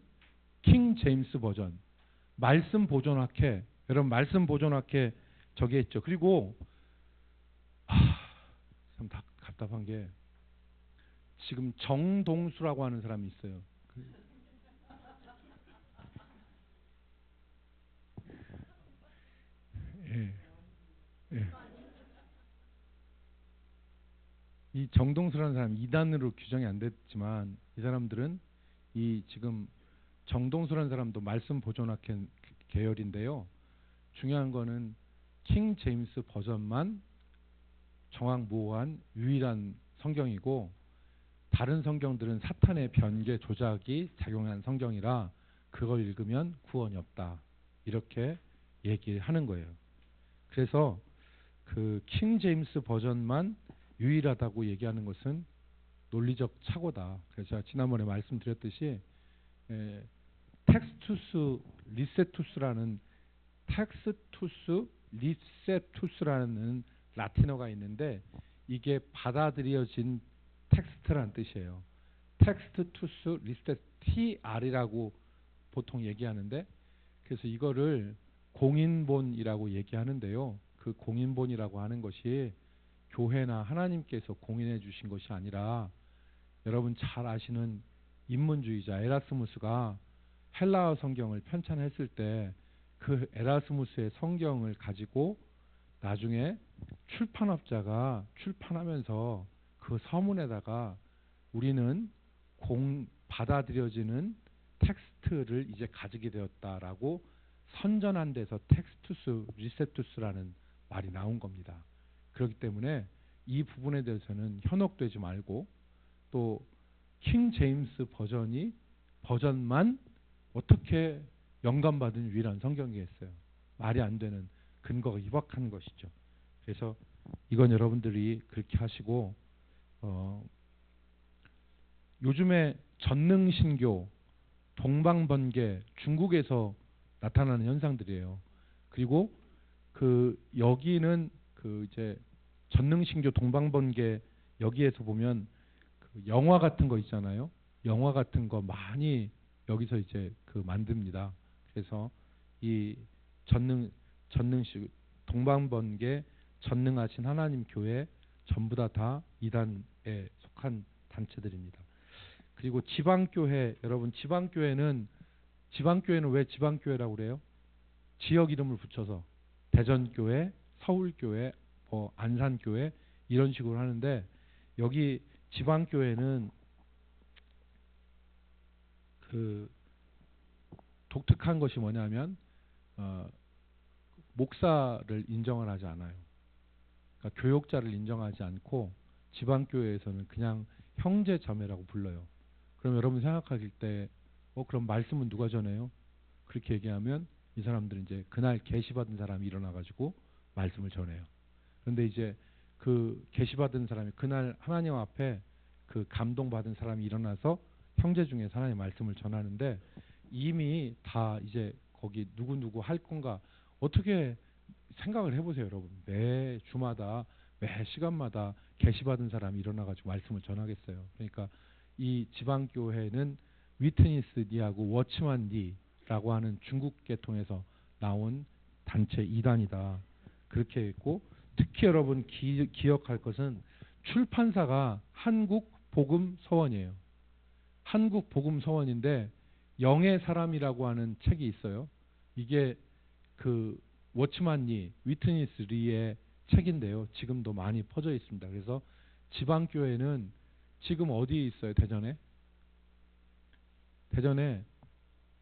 킹 제임스 버전. 말씀 보존학회. 여러분 말씀 보존학회 저기 했죠. 그리고 참 답답한 게 지금 정동수라고 하는 사람이 있어요. 예. 예. 이 정동수라는 사람 이단으로 규정이 안 됐지만 이 사람들은 이 지금 정동수라는 사람도 말씀 보존학회 계열인데요. 중요한 거는 킹 제임스 버전만 정확 모호한 유일한 성경이고 다른 성경들은 사탄의 변개 조작이 작용한 성경이라 그걸 읽으면 구원이 없다. 이렇게 얘기하는 거예요. 그래서 그 킹 제임스 버전만 유일하다고 얘기하는 것은 논리적 착오다. 그래서 제가 지난번에 말씀드렸듯이 텍스투스 리세투스라는 라틴어가 있는데 이게 받아들여진 텍스트라는 뜻이에요. 텍스투스 리세투스 TR이라고 보통 얘기하는데 그래서 이거를 공인본이라고 얘기하는데요. 그 공인본이라고 하는 것이 교회나 하나님께서 공인해 주신 것이 아니라 여러분 잘 아시는 인문주의자 에라스무스가 헬라어 성경을 편찬했을 때 그 에라스무스의 성경을 가지고 나중에 출판업자가 출판하면서 그 서문에다가 우리는 받아들여지는 텍스트를 이제 가지게 되었다라고 선전한 데서 텍스투스 리세투스라는 말이 나온 겁니다. 그렇기 때문에 이 부분에 대해서는 현혹되지 말고 또 킹 제임스 버전만 어떻게 영감받은 유일한 성경이겠어요. 말이 안 되는 근거가 희박한 것이죠. 그래서 이건 여러분들이 그렇게 하시고 요즘에 전능신교, 동방번개 중국에서 나타나는 현상들이에요. 그리고 그 여기는 그 이제 전능신교 동방번개 여기에서 보면 그 영화 같은 거 있잖아요. 영화 같은 거 많이 여기서 이제 그 만듭니다. 그래서 이 전능시 동방번개 전능하신 하나님 교회 전부 다 이단에 속한 단체들입니다. 그리고 지방교회 여러분 지방교회는 왜 지방교회라고 그래요? 지역 이름을 붙여서 대전교회, 서울교회, 안산교회 이런 식으로 하는데 여기 지방교회는 그 독특한 것이 뭐냐면 목사를 인정을 하지 않아요. 그러니까 교역자를 인정하지 않고 지방교회에서는 그냥 형제자매라고 불러요. 그럼 여러분 생각하실 때 그럼 말씀은 누가 전해요? 그렇게 얘기하면 이 사람들은 이제 그날 계시받은 사람이 일어나가지고 말씀을 전해요. 그런데 이제 그 계시받은 사람이 그날 하나님 앞에 그 감동받은 사람이 일어나서 형제 중에 하나님의 말씀을 전하는데 이미 다 이제 거기 누구 할 건가 어떻게 생각을 해보세요, 여러분. 매 주마다 매 시간마다 계시받은 사람이 일어나가지고 말씀을 전하겠어요. 그러니까 이 지방교회는 위트니스 니하고 워치만 니라고 하는 중국 계통에서 나온 단체 이단이다. 그렇게 했고 특히 여러분 기억할 것은 출판사가 한국복음서원이에요. 한국 복음 서원인데 영의 사람이라고 하는 책이 있어요. 이게 그 워치만 리, 위트니스 리의 책인데요. 지금도 많이 퍼져 있습니다. 그래서 지방 교회는 지금 어디에 있어요? 대전에? 대전에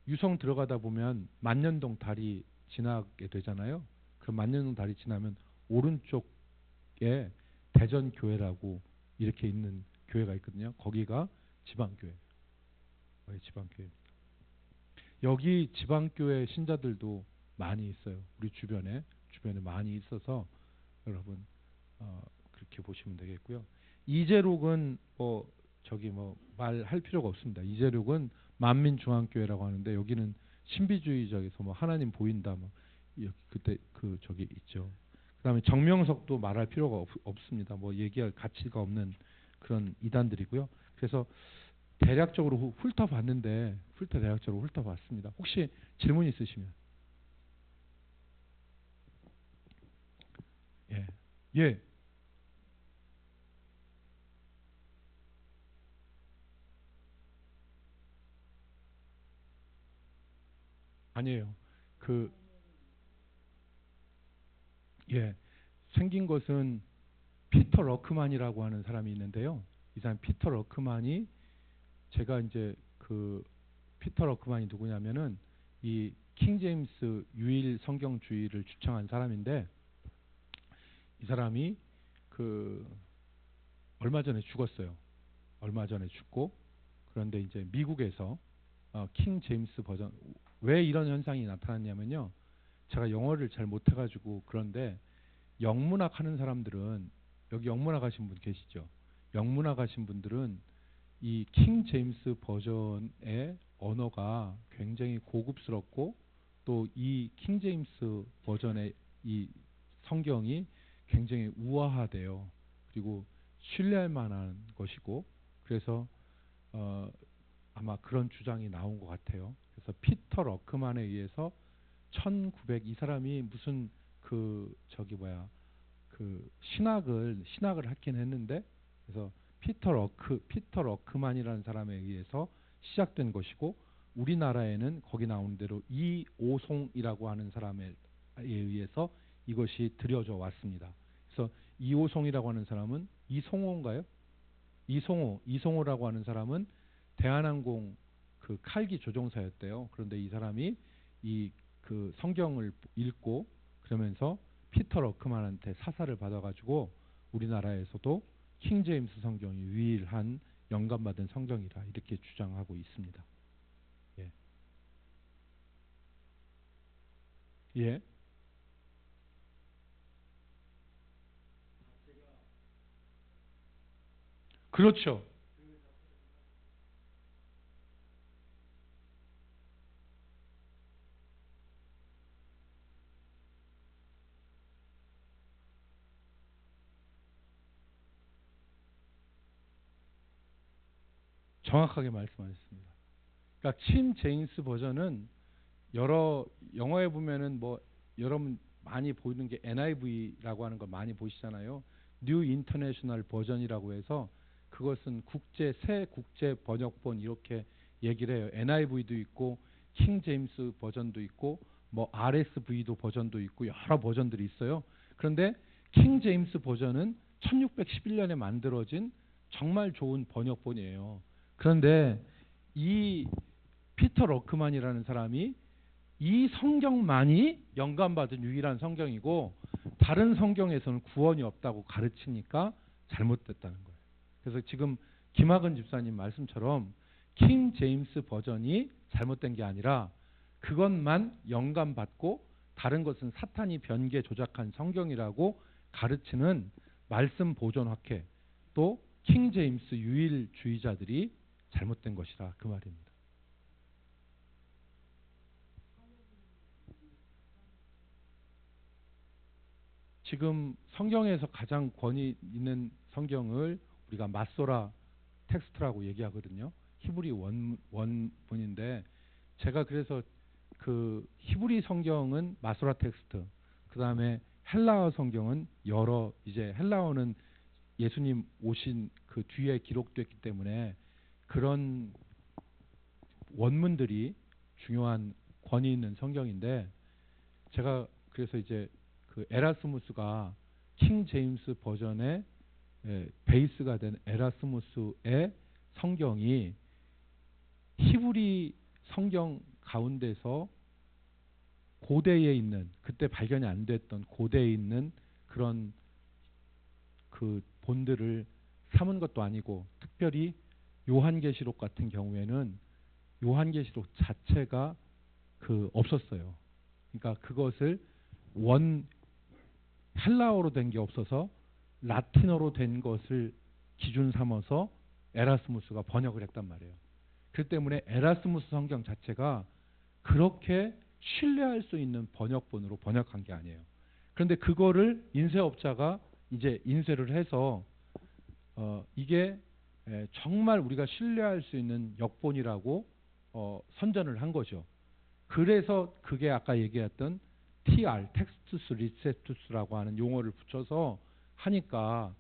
유성 들어가다 보면 만년동 다리 지나게 되잖아요. 그럼 만년동 다리 지나면 오른쪽에 대전 교회라고 이렇게 있는 교회가 있거든요. 거기가 지방 교회. 지방 교회. 여기 지방 교회 신자들도 많이 있어요. 우리 주변에 많이 있어서 여러분 그렇게 보시면 되겠고요. 이재록은 말할 필요가 없습니다. 이재록은 만민중앙교회라고 하는데 여기는 신비주의적에서 하나님 보인다 그때 저기 있죠. 그다음에 정명석도 말할 필요가 없습니다. 얘기할 가치가 없는 그런 이단들이고요. 그래서 대략적으로 대략적으로 훑어봤습니다. 혹시 질문 있으시면 예. 아니에요. 생긴 것은 피터 러크만이라고 하는 사람이 있는데요. 이 사람 피터 러크만이 제가 이제 피터 러크만이 누구냐면은 이 킹 제임스 유일 성경주의를 주창한 사람인데 이 사람이 얼마 전에 죽었어요. 얼마 전에 죽고 그런데 이제 미국에서 킹 제임스 버전 왜 이런 현상이 나타났냐면요. 제가 영어를 잘 못해가지고 그런데 영문학 하는 사람들은 여기 영문학 하신 분 계시죠? 영문학 하신 분들은 이 킹 제임스 버전의 언어가 굉장히 고급스럽고 또 이 킹 제임스 버전의 이 성경이 굉장히 우아하대요. 그리고 신뢰할 만한 것이고 그래서 아마 그런 주장이 나온 것 같아요. 그래서 피터 러크만에 의해서 이 사람이 무슨 신학을 했긴 했는데 그래서 피터 러크만이라는 사람에 의해서 시작된 것이고 우리나라에는 거기 나오는 대로 이오송이라고 하는 사람에 의해서 이것이 들여져 왔습니다. 그래서 이오송이라고 하는 사람은 이송호인가요? 이송호라고 하는 사람은 대한항공 칼기 조종사였대요. 그런데 이 사람이 이 성경을 읽고 그러면서 피터 러크만한테 사사를 받아가지고 우리나라에서도 킹 제임스 성경이 유일한 영감받은 성경이라 이렇게 주장하고 있습니다. 예. 예. 그렇죠. 정확하게 말씀하셨습니다. 그러니까 킹 제임스 버전은 여러 영어에 보면은 여러분 많이 보이는 게 NIV라고 하는 거 많이 보시잖아요. 뉴 인터내셔널 버전이라고 해서 그것은 새 국제 번역본 이렇게 얘기를 해요. NIV도 있고 킹 제임스 버전도 있고 RSV도 버전도 있고 여러 버전들이 있어요. 그런데 킹 제임스 버전은 1611년에 만들어진 정말 좋은 번역본이에요. 그런데 이 피터 러크만이라는 사람이 이 성경만이 영감받은 유일한 성경이고 다른 성경에서는 구원이 없다고 가르치니까 잘못됐다는 거예요. 그래서 지금 김학은 집사님 말씀처럼 킹 제임스 버전이 잘못된 게 아니라 그것만 영감받고 다른 것은 사탄이 변개 조작한 성경이라고 가르치는 말씀 보존 학회 또 킹 제임스 유일주의자들이 잘못된 것이라 그 말입니다. 지금 성경에서 가장 권위 있는 성경을 우리가 마소라 텍스트라고 얘기하거든요. 히브리 원문인데 제가 그래서 히브리 성경은 마소라 텍스트, 그 다음에 헬라어 성경은 이제 헬라어는 예수님 오신 그 뒤에 기록됐기 때문에 그런 원문들이 중요한 권위 있는 성경인데 제가 그래서 이제 그 에라스무스가 킹 제임스 버전의 베이스가 된 에라스무스의 성경이 히브리 성경 가운데서 고대에 있는 그때 발견이 안 됐던 고대에 있는 그런 그 본들을 삼은 것도 아니고 특별히 요한계시록 같은 경우에는 요한계시록 자체가 그 없었어요. 그러니까 그것을 원 헬라어로 된 게 없어서 라틴어로 된 것을 기준 삼아서 에라스무스가 번역을 했단 말이에요. 그 때문에 에라스무스 성경 자체가 그렇게 신뢰할 수 있는 번역본으로 번역한 게 아니에요. 그런데 그거를 인쇄업자가 이제 인쇄를 해서 이게 정말 우리가 신뢰할 수 있는 역본이라고 선전을 한 거죠. 그래서 그게 아까 얘기했던 TR, 텍스투스 리세투스라고 하는 용어를 붙여서 하니까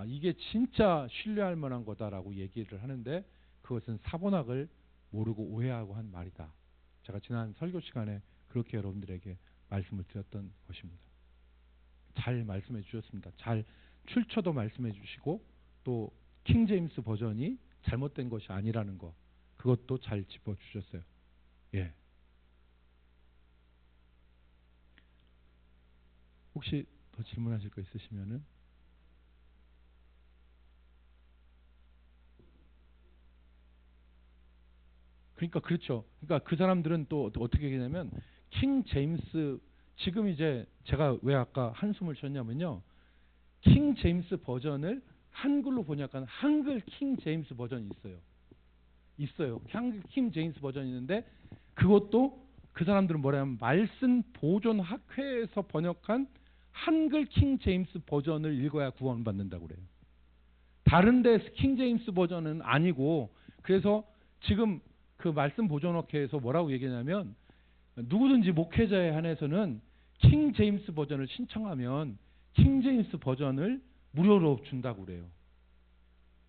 이게 진짜 신뢰할 만한 거다라고 얘기를 하는데 그것은 사본학을 모르고 오해하고 한 말이다. 제가 지난 설교 시간에 그렇게 여러분들에게 말씀을 드렸던 것입니다. 잘 말씀해 주셨습니다. 잘 출처도 말씀해 주시고 또 킹제임스 버전이 잘못된 것이 아니라는 거 그것도 잘 짚어 주셨어요. 예. 혹시 더 질문하실 거 있으시면은 그러니까 그렇죠. 그러니까 그 사람들은 또 어떻게 얘기냐면 킹 제임스 지금 이제 제가 왜 아까 한숨을 쉬었냐면요. 킹 제임스 버전을 한글로 번역한 한글 킹 제임스 버전이 있어요. 있어요. 한글 킹 제임스 버전이 있는데 그것도 그 사람들은 뭐냐면 말씀 보존 학회에서 번역한 한글 킹 제임스 버전을 읽어야 구원받는다고 그래요. 다른 데 킹 제임스 버전은 아니고 그래서 지금 그 말씀 보존학회에서 뭐라고 얘기하냐면 누구든지 목회자에 한해서는 킹 제임스 버전을 신청하면 킹 제임스 버전을 무료로 준다고 그래요.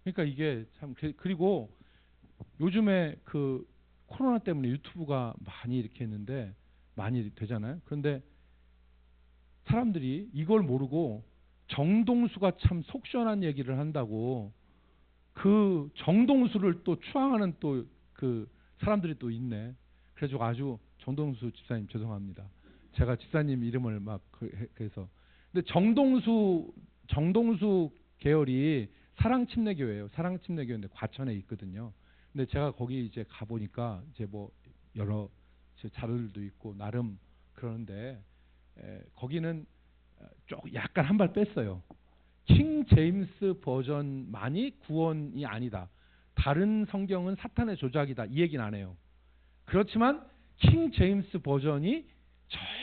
그러니까 이게 참 그리고 요즘에 그 코로나 때문에 유튜브가 많이 이렇게 했는데 많이 되잖아요. 그런데 사람들이 이걸 모르고 정동수가 참 속 시원한 얘기를 한다고 그 정동수를 또 추앙하는 또 그 사람들이 또 있네. 그래가지고 아주 정동수 집사님 죄송합니다. 제가 집사님 이름을 막 그래서 근데 정동수 계열이 사랑침례교회예요. 사랑침례교회인데 과천에 있거든요. 근데 제가 거기 이제 가 보니까 이제 뭐 여러 자료들도 있고 나름 그러는데 거기는 약간 한 발 뺐어요. 킹 제임스 버전만이 구원이 아니다. 다른 성경은 사탄의 조작이다. 이 얘기는 안 해요. 그렇지만 킹 제임스 버전이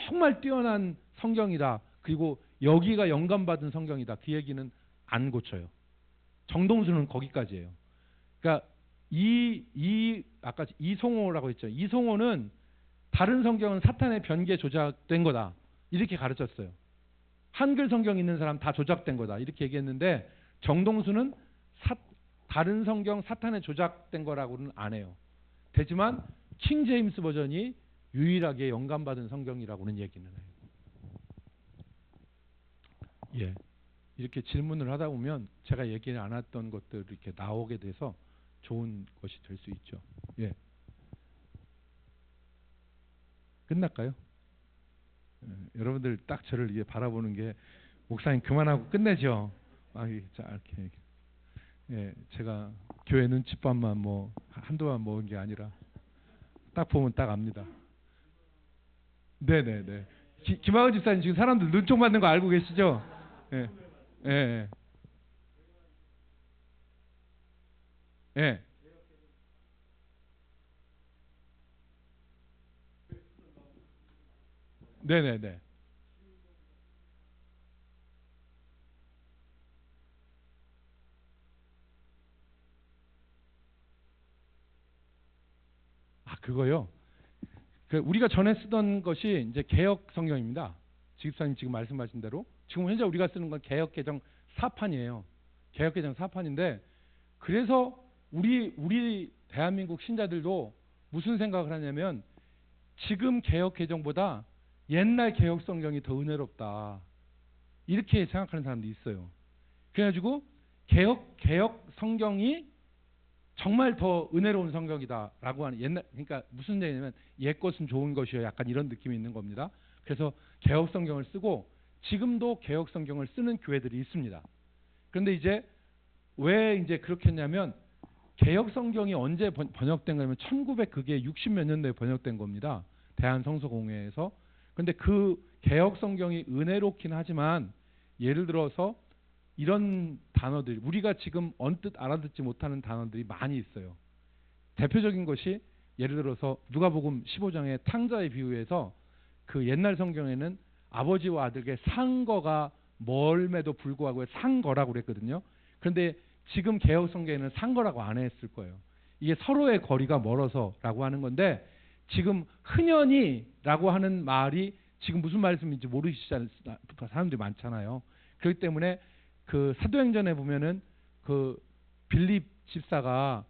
정말 뛰어난 성경이다. 그리고 여기가 영감받은 성경이다. 그 얘기는 안 고쳐요. 정동수는 거기까지예요. 그러니까 아까 이송호라고 했죠. 이송호는 다른 성경은 사탄의 변기에 조작된 거다. 이렇게 가르쳤어요. 한글 성경 있는 사람 다 조작된 거다. 이렇게 얘기했는데 정동수는 다른 성경 사탄에 조작된 거라고는 안 해요. 되지만 킹 제임스 버전이 유일하게 영감받은 성경이라고는 얘기는 해요. 예. 이렇게 질문을 하다 보면 제가 얘기를 안 했던 것들이 이렇게 나오게 돼서 좋은 것이 될 수 있죠. 예. 끝날까요? 여러분들 딱 저를 이게 바라보는 게 목사님 그만하고 끝내죠. 자 이렇게 예, 제가 교회 눈칫밥만 뭐 한두 번 먹은 게 아니라 딱 보면 딱 압니다. 네네네. 김학은 집사님 지금 사람들 눈총 받는 거 알고 계시죠? 예, 예, 예. 예. 네네네. 그거요. 우리가 전에 쓰던 것이 이제 개역 성경입니다. 지급사님 지금 말씀하신 대로 지금 현재 우리가 쓰는 건 개역 개정 4판이에요. 개역 개정 4판인데 그래서 우리 대한민국 신자들도 무슨 생각을 하냐면 지금 개역 개정보다 옛날 개역 성경이 더 은혜롭다. 이렇게 생각하는 사람도 있어요. 그래가지고 개역 성경이 정말 더 은혜로운 성경이다라고 하는 옛날 그러니까 무슨 얘기냐면 옛 것은 좋은 것이요 약간 이런 느낌이 있는 겁니다. 그래서 개역 성경을 쓰고 지금도 개역 성경을 쓰는 교회들이 있습니다. 그런데 이제 왜 이제 그렇게 했냐면 개역 성경이 언제 번역된 거냐면 1900 그게 60 몇 년도에 번역된 겁니다. 대한성서공회에서. 근데 그 개역 성경이 은혜롭긴 하지만 예를 들어서 이런 단어들 우리가 지금 언뜻 알아듣지 못하는 단어들이 많이 있어요. 대표적인 것이 예를 들어서 누가복음 15장의 탕자의 비유에서 그 옛날 성경에는 아버지와 아들에게 상거가 멀음에도 불구하고 상거라고 그랬거든요. 그런데 지금 개역 성경에는 상거라고 안 했을 거예요. 이게 서로의 거리가 멀어서라고 하는 건데 지금 흔연히라고 하는 말이 지금 무슨 말씀인지 모르시는 사람들이 많잖아요. 그렇기 때문에 그 사도행전에 보면은 그 빌립 집사가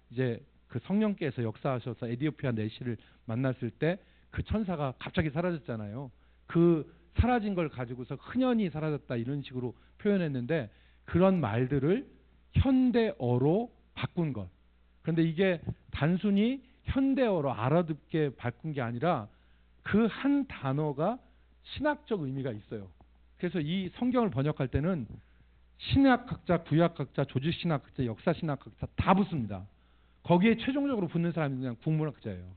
이제 그 성령께서 역사하셔서 에디오피아 내시를 만났을 때 그 천사가 갑자기 사라졌잖아요. 그 사라진 걸 가지고서 흔연히 사라졌다 이런 식으로 표현했는데 그런 말들을 현대어로 바꾼 것. 그런데 이게 단순히 현대어로 알아듣게 바꾼 게 아니라 그 한 단어가 신학적 의미가 있어요. 그래서 이 성경을 번역할 때는 신약학자, 구약학자, 조직신학학자, 역사신학학자 다 붙습니다. 거기에 최종적으로 붙는 사람이 그냥 국문학자예요.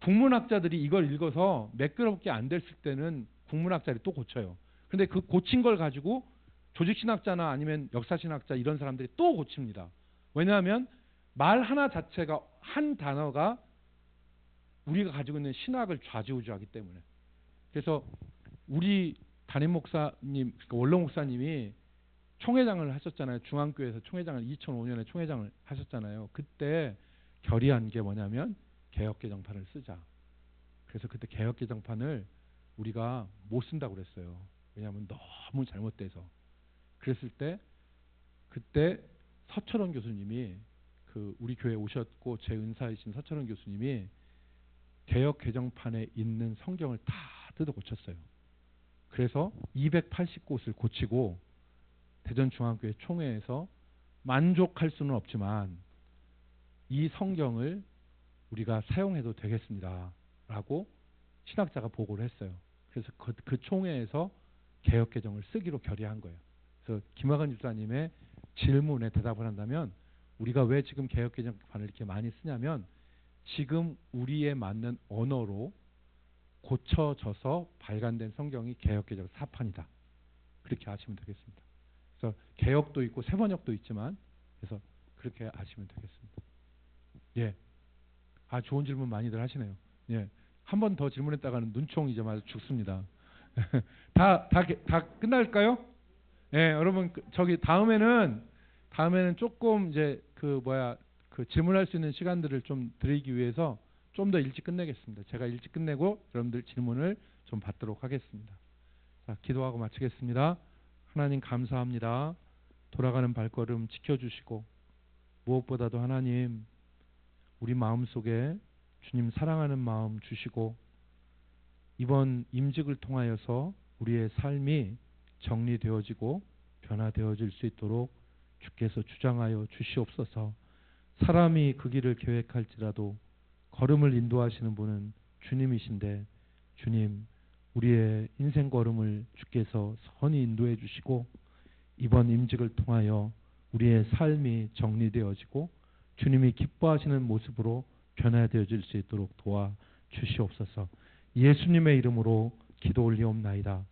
국문학자들이 이걸 읽어서 매끄럽게 안 됐을 때는 국문학자들이 또 고쳐요. 근데 그 고친 걸 가지고 조직신학자나 아니면 역사신학자 이런 사람들이 또 고칩니다. 왜냐하면 말 하나 자체가 한 단어가 우리가 가지고 있는 신학을 좌지우지하기 때문에. 그래서 우리 담임 목사님, 그러니까 원로 목사님이 총회장을 하셨잖아요. 중앙교회에서 총회장을 2005년에 총회장을 하셨잖아요. 그때 결의한 게 뭐냐면 개역개정판을 쓰자. 그래서 그때 개역개정판을 우리가 못 쓴다고 그랬어요. 왜냐하면 너무 잘못돼서. 그랬을 때 그때 서철원 교수님이 그 우리 교회에 오셨고 제 은사이신 서철원 교수님이 개역개정판에 있는 성경을 다 뜯어 고쳤어요. 그래서 280곳을 고치고 대전중앙교회 총회에서 만족할 수는 없지만 이 성경을 우리가 사용해도 되겠습니다. 라고 신학자가 보고를 했어요. 그래서 그 총회에서 개역개정을 쓰기로 결의한 거예요. 그래서 김학원 집사님의 질문에 대답을 한다면 우리가 왜 지금 개역개정판을 이렇게 많이 쓰냐면 지금 우리에 맞는 언어로 고쳐져서 발간된 성경이 개역개정 사판이다. 그렇게 아시면 되겠습니다. 그래서 개역도 있고 새번역도 있지만 그래서 그렇게 아시면 되겠습니다. 예, 좋은 질문 많이들 하시네요. 예, 한 번 더 질문했다가는 눈총 이제 맞아 죽습니다. 다 끝날까요? 예, 여러분 저기 다음에는 조금 이제 그 질문할 수 있는 시간들을 좀 드리기 위해서 좀 더 일찍 끝내겠습니다. 제가 일찍 끝내고 여러분들 질문을 좀 받도록 하겠습니다. 자, 기도하고 마치겠습니다. 하나님 감사합니다. 돌아가는 발걸음 지켜주시고 무엇보다도 하나님 우리 마음속에 주님 사랑하는 마음 주시고 이번 임직을 통하여서 우리의 삶이 정리되어지고 변화되어질 수 있도록 주께서 주장하여 주시옵소서. 사람이 그 길을 계획할지라도 걸음을 인도하시는 분은 주님이신데 주님 우리의 인생 걸음을 주께서 선히 인도해 주시고 이번 임직을 통하여 우리의 삶이 정리되어지고 주님이 기뻐하시는 모습으로 변화되어질 수 있도록 도와 주시옵소서. 예수님의 이름으로 기도 올리옵나이다.